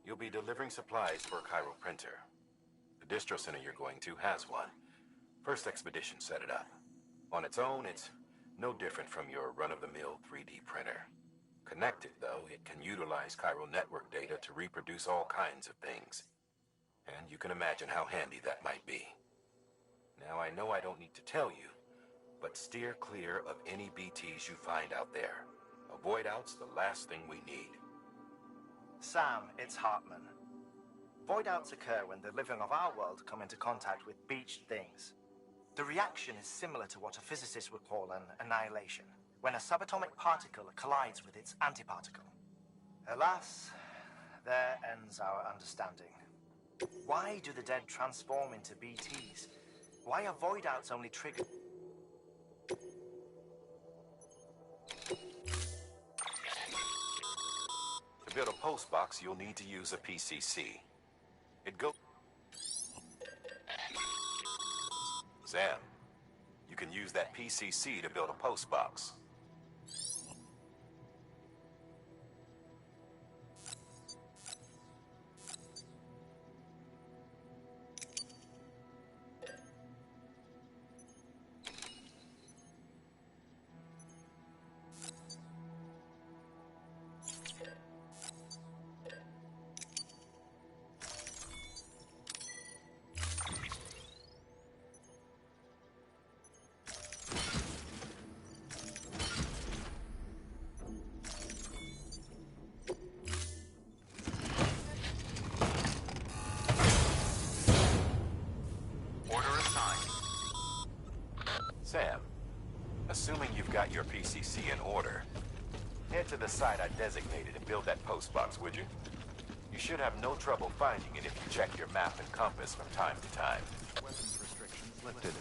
You'll be delivering supplies for a chiral printer. The distro center you're going to has one. First expedition set it up. On its own, it's no different from your run-of-the-mill 3D printer. Connected, though, it can utilize chiral network data to reproduce all kinds of things. And you can imagine how handy that might be. Now, I know I don't need to tell you, but steer clear of any BTs you find out there. Avoid out's the last thing we need. Sam, it's Hartman. Void outs occur when the living of our world come into contact with beached things. The reaction is similar to what a physicist would call an annihilation, when a subatomic particle collides with its antiparticle. Alas, there ends our understanding. Why do the dead transform into BTs? Why are void outs only triggered? To build a post box, you'll need to use a PCC. It goes... Sam, you can use that PCC to build a post box. got your PCC in order, head to the site I designated and build that post box, would you? You should have no trouble finding it if you check your map and compass from time to time. Weapons restrictions lifted.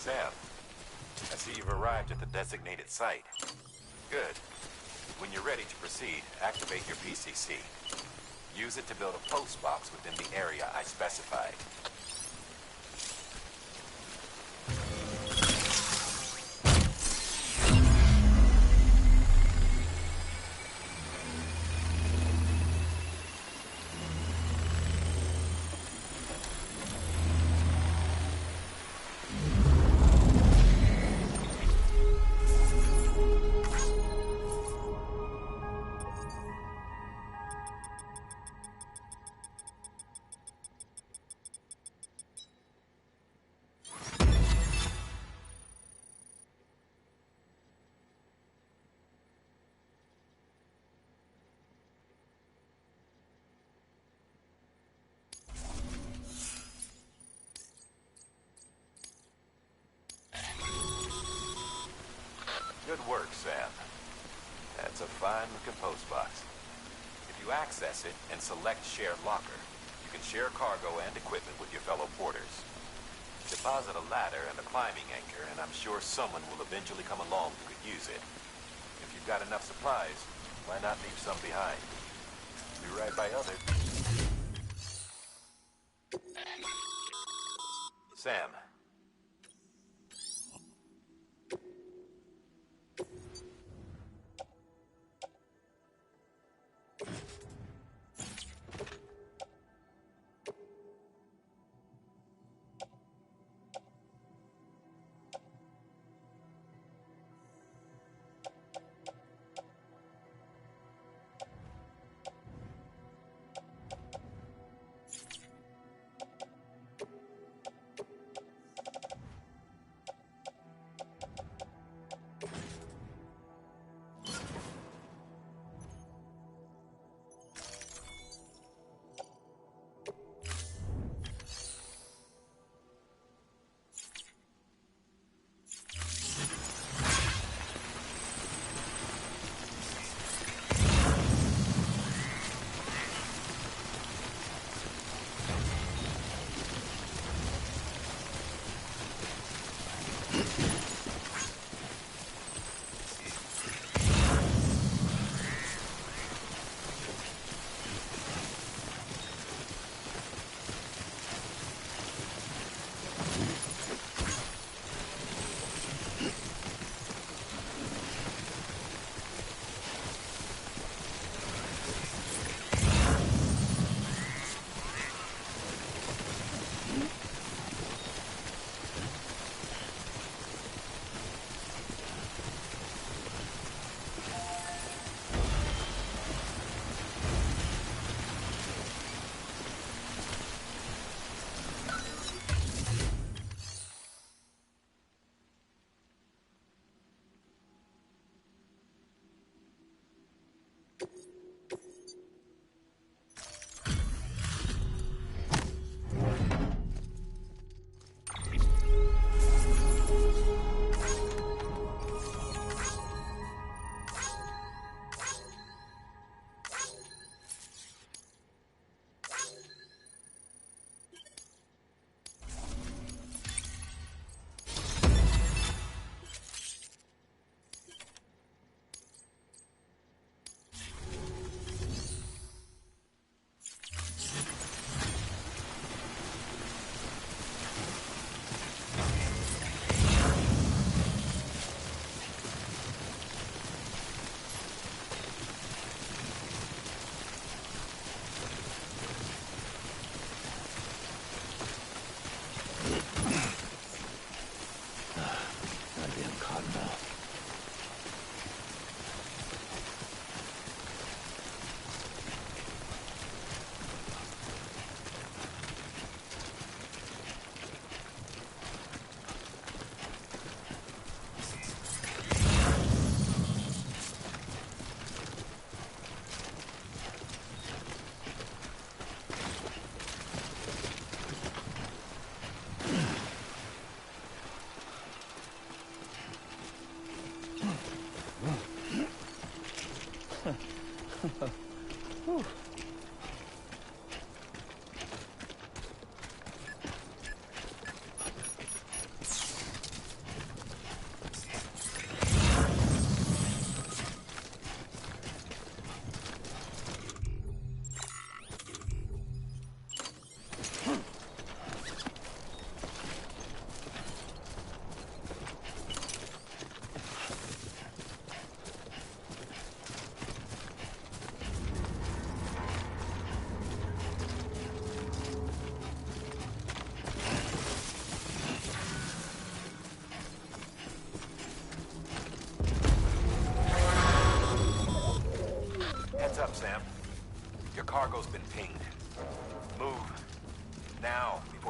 Sam, I see you've arrived at the designated site. Good. When you're ready to proceed, activate your PCC. Use it to build a post box within the area I specified. Good work, Sam. That's a fine-looking post box. If you access it and select Share Locker, you can share cargo and equipment with your fellow porters. Deposit a ladder and a climbing anchor, and I'm sure someone will eventually come along who could use it. If you've got enough supplies, why not leave some behind? Be right by others. Sam.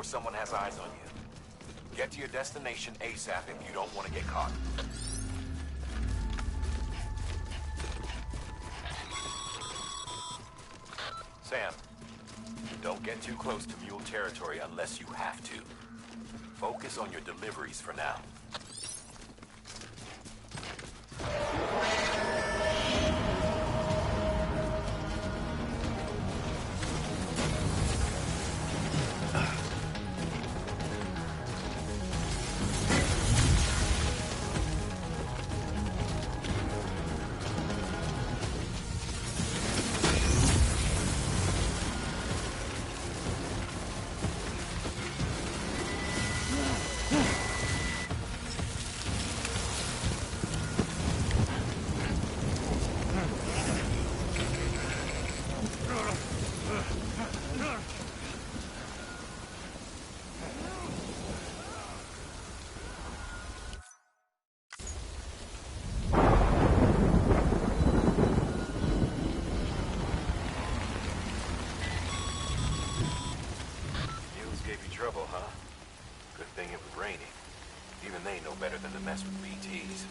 before someone has eyes on you. Get to your destination ASAP if you don't want to get caught. Sam, don't get too close to mule territory unless you have to. Focus on your deliveries for now. Trouble, huh? Good thing it was raining. Even they know better than to mess with BTs.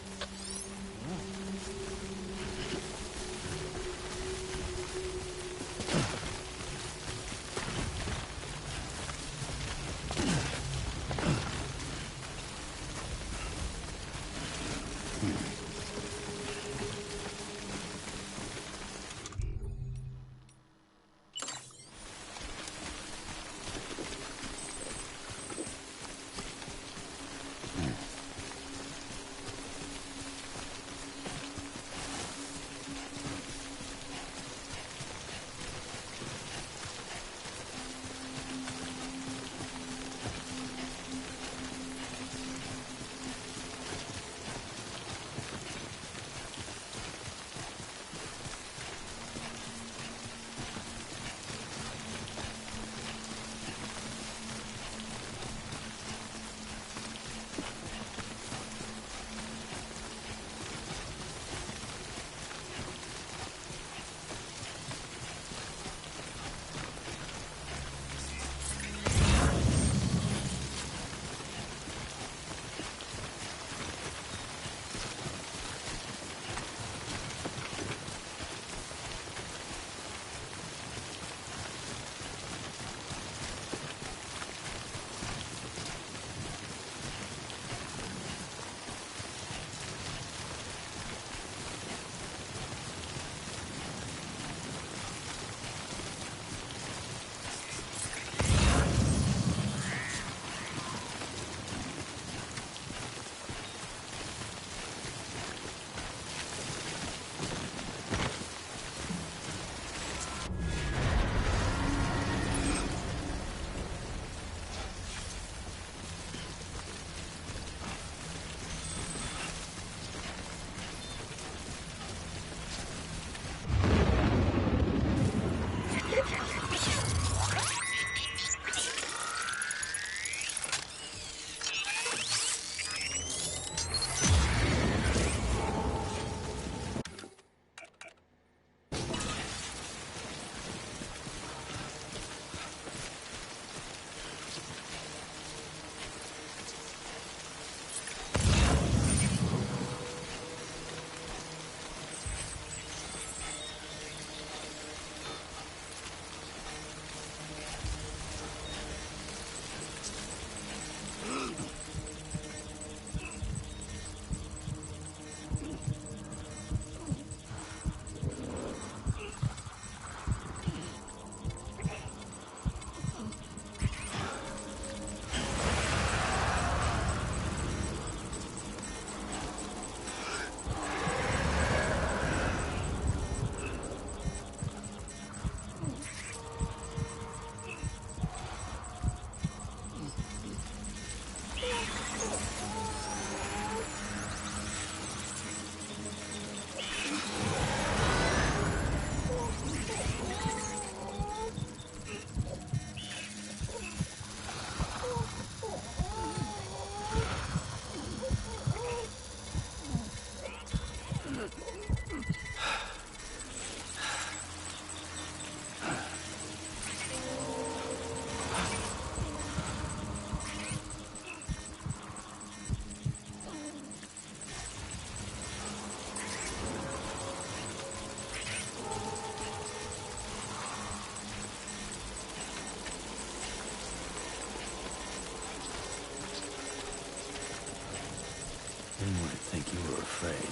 think you were afraid.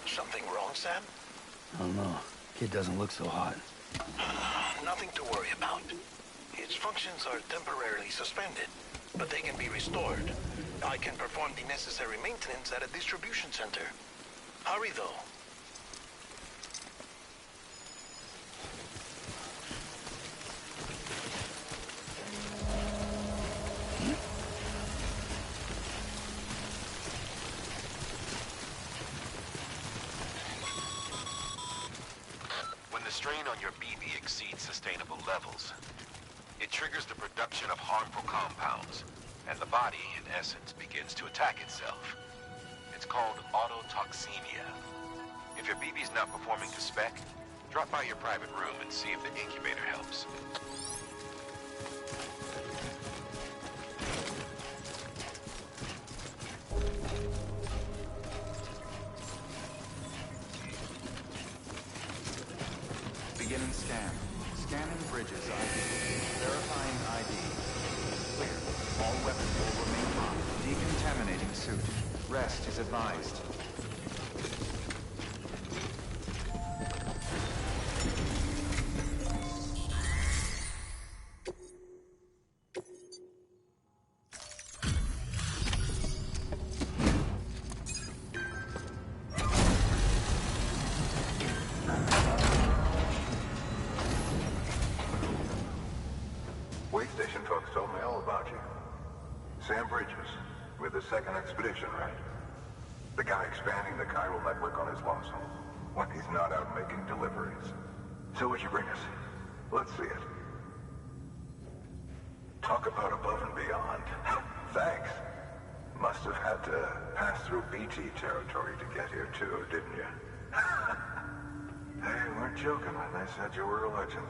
Something wrong, Sam? I don't know. Kid doesn't look so hot. Nothing to worry about. Its functions are temporarily suspended, but they can be restored. I can perform the necessary maintenance at a distribution center. Hurry, though. When the strain on your BB exceeds sustainable levels, it triggers the production of harmful compounds, and the body, in essence, begins to attack itself. It's called autotoxemia. If your BB's not performing to spec, drop by your private room and see if the incubator helps. Beginning scan. Scanning bridges ID. Verifying ID. Clear. All weapons will remain on. Decontaminating suit. Rest is advised. Way station folks told me all about you. Sam Bridges, with the second expedition, right? The guy expanding the chiral network on his lonesome, when he's not out making deliveries. So what'd you bring us? Let's see it. Talk about above and beyond. Thanks. Must have had to pass through BT territory to get here too, didn't you? They weren't joking when they said you were a legend.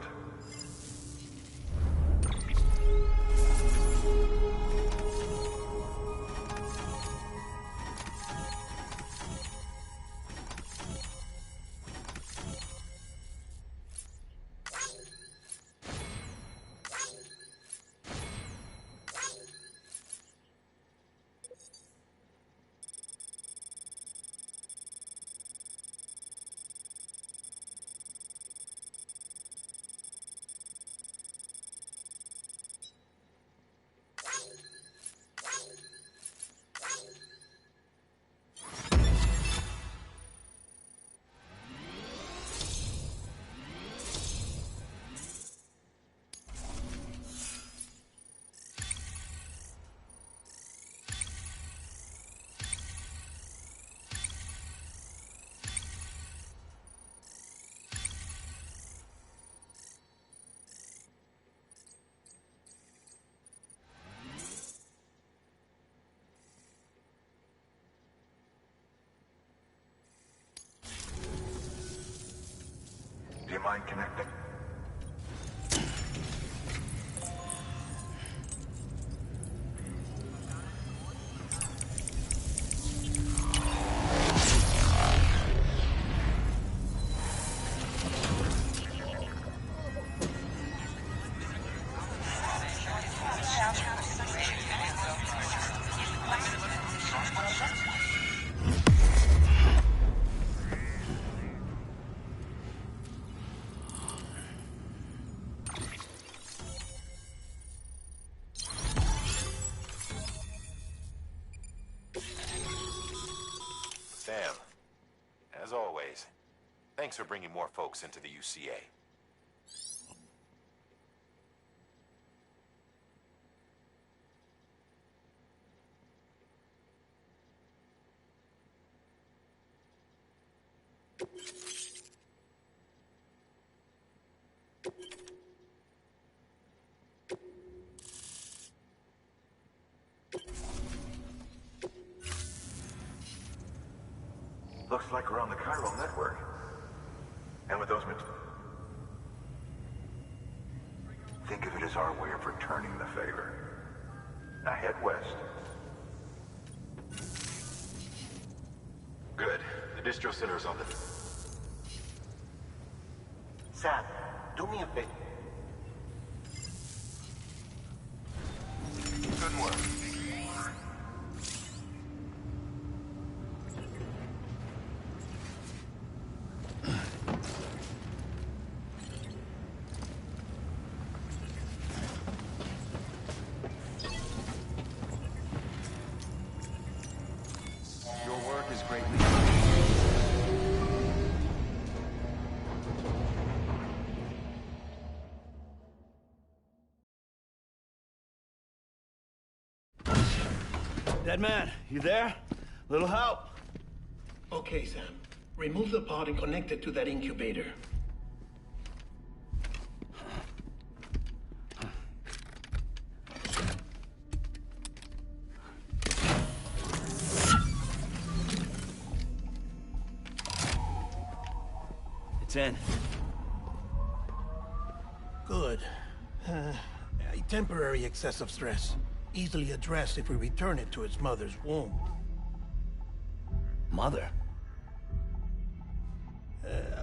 Do you mind connecting? Sam, as always, thanks for bringing more folks into the UCA. Looks like we're on the chiral network. And with those think of it as our way of returning the favor. Now head west. Good. The distro center is on the... Sam, do me a favor. Good work. Your work is greatly... Dead man, you there? Little help? Okay, Sam. Remove the pod and connect it to that incubator. It's in. Good. A temporary excessive stress. Easily addressed if we return it to its mother's womb. Mother?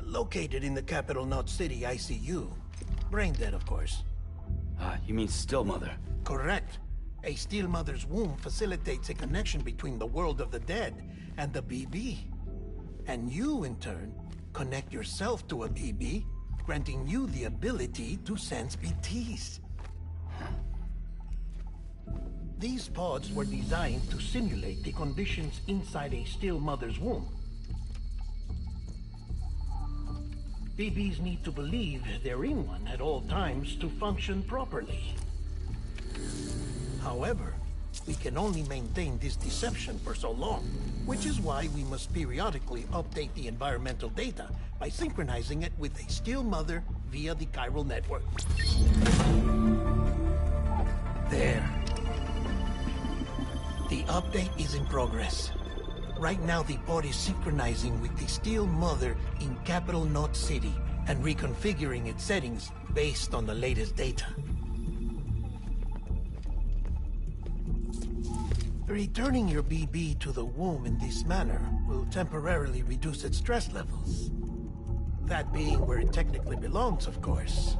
Located in the capital Knot City ICU. Brain dead, of course. You mean still mother? Correct. A still mother's womb facilitates a connection between the world of the dead and the BB. And you, in turn, connect yourself to a BB, granting you the ability to sense BTs. These pods were designed to simulate the conditions inside a still mother's womb. BBs need to believe they're in one at all times to function properly. However, we can only maintain this deception for so long, which is why we must periodically update the environmental data by synchronizing it with a still mother via the chiral network. There. The update is in progress. Right now, the pod is synchronizing with the still mother in capital Knot City and reconfiguring its settings based on the latest data. Returning your BB to the womb in this manner will temporarily reduce its stress levels. That being where it technically belongs, of course.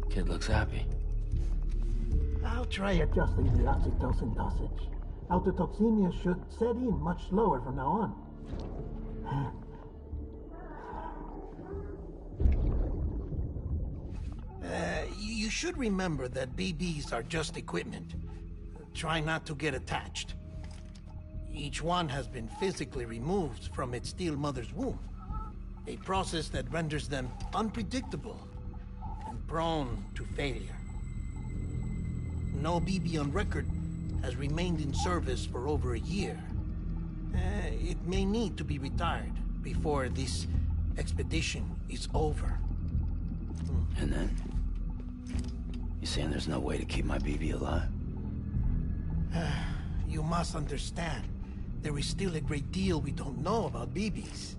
Kid looks happy. I'll try adjusting the oxytocin dosage. Autotoxemia should set in much slower from now on. You should remember that BBs are just equipment. Try not to get attached. Each one has been physically removed from its steel mother's womb. A process that renders them unpredictable and prone to failure. No BB on record has remained in service for over a year. It may need to be retired before this expedition is over. And then? You saying there's no way to keep my BB alive? You must understand, there is still a great deal we don't know about BBs.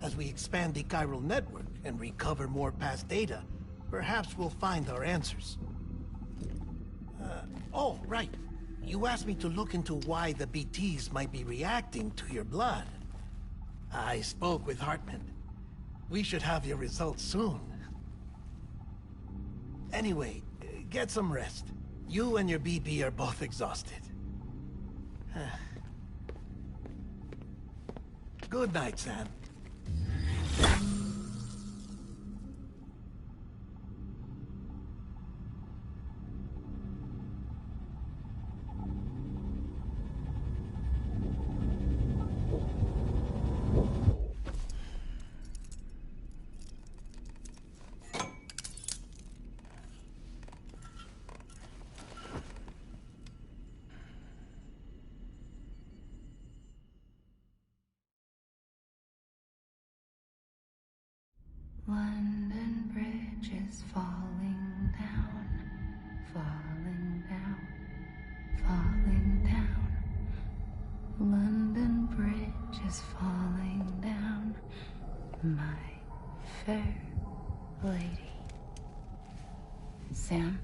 As we expand the chiral network and recover more past data, perhaps we'll find our answers. Oh, right. You asked me to look into why the BTs might be reacting to your blood. I spoke with Hartman. We should have your results soon. Anyway, get some rest. You and your BB are both exhausted. Good night, Sam. London Bridge is falling down, falling down, falling down. London Bridge is falling down, my fair lady. Sam?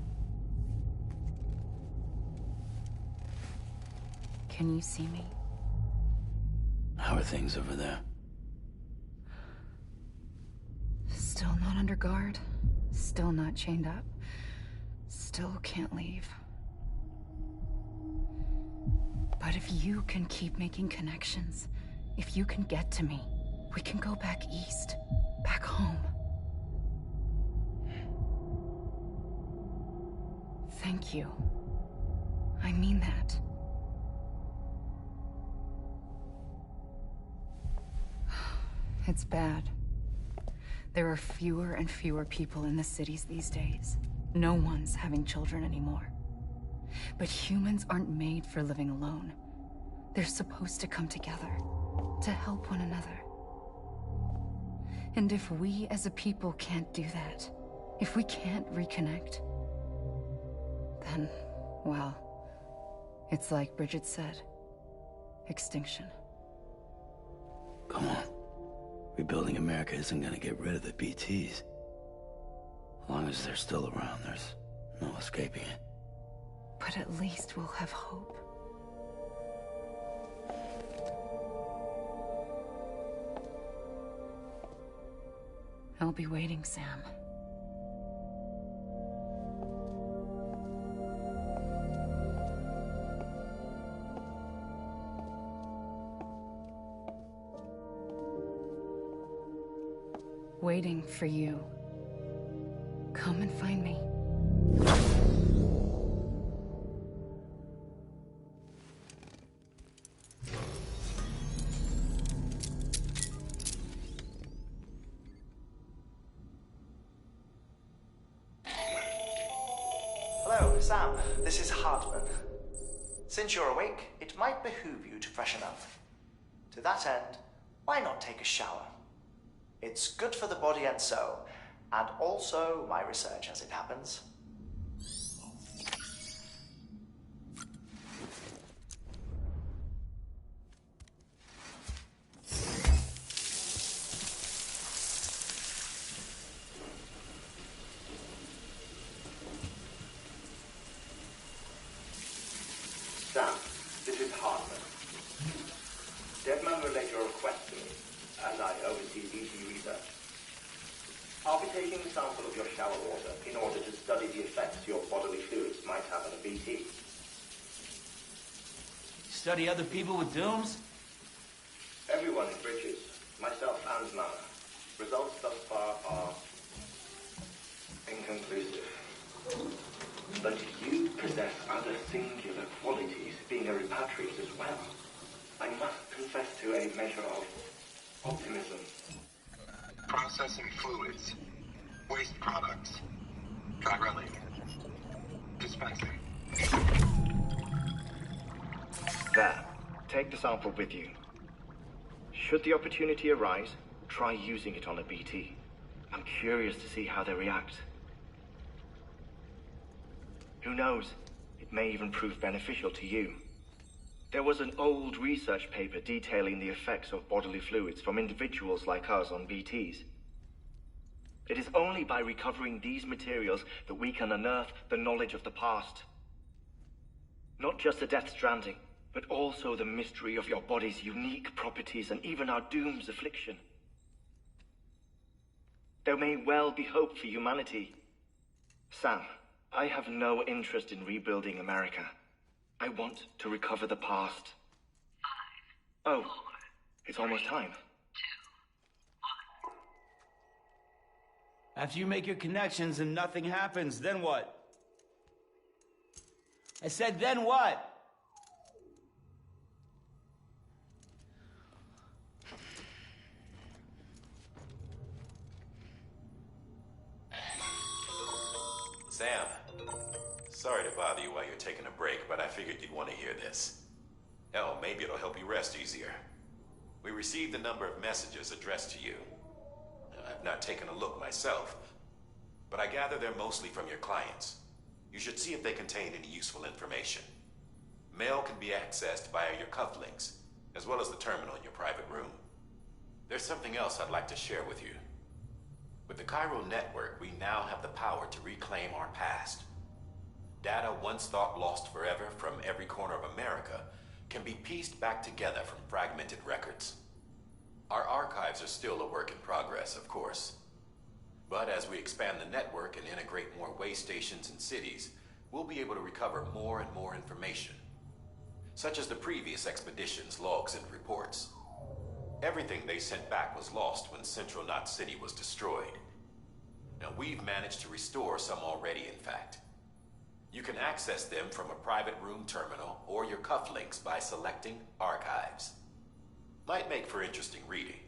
Can you see me? How are things over there? Still not under guard, still not chained up, still can't leave. But if you can keep making connections, if you can get to me, we can go back east, back home. Thank you. I mean that. It's bad. There are fewer and fewer people in the cities these days. No one's having children anymore. But humans aren't made for living alone. They're supposed to come together, to help one another. And if we as a people can't do that, if we can't reconnect, then, well, it's like Bridget said, extinction. Come on. Rebuilding America isn't gonna get rid of the BTs. As long as they're still around, there's no escaping it. But at least we'll have hope. I'll be waiting, Sam. Waiting for you. Come and find me. Hello, Sam. This is Hartman. Since you're awake, it might behoove you to freshen up. To that end, why not take a shower? It's good for the body and soul, and also my research as it happens. Sam, this is Hartman. Deadman relayed your request to me, and I oversee DT research. I'll be taking a sample of your shower water in order to study the effects your bodily fluids might have on a BT. Study other people with dooms? Everyone in Bridges, myself and Mama. Results thus far are inconclusive. But you possess other singular qualities, being a repatriate as well. I must confess to a measure of optimism. Processing fluids. Waste products. Chirelli. Dispensing. There. Take the sample with you. Should the opportunity arise, try using it on a BT. I'm curious to see how they react. Who knows? It may even prove beneficial to you. There was an old research paper detailing the effects of bodily fluids from individuals like us on BTs. It is only by recovering these materials that we can unearth the knowledge of the past. Not just the Death Stranding, but also the mystery of your body's unique properties and even our doom's affliction. There may well be hope for humanity. Sam, I have no interest in rebuilding America. I want to recover the past. 5, oh, 4, it's almost time. 2, 1. After you make your connections and nothing happens, then what? I said, then what? Sam, sorry to bother you while you're taking a break, but I figured you'd want to hear this. Hell, maybe it'll help you rest easier. We received a number of messages addressed to you. I've not taken a look myself, but I gather they're mostly from your clients. You should see if they contain any useful information. Mail can be accessed via your cufflinks, as well as the terminal in your private room. There's something else I'd like to share with you. With the Chiral Network, we now have the power to reclaim our past. Data once thought lost forever from every corner of America can be pieced back together from fragmented records. Our archives are still a work in progress, of course. But as we expand the network and integrate more way stations and cities, we'll be able to recover more and more information, such as the previous expedition's logs and reports. Everything they sent back was lost when Central Knot City was destroyed. Now, we've managed to restore some already, in fact. You can access them from a private room terminal or your cufflinks by selecting Archives. Might make for interesting reading.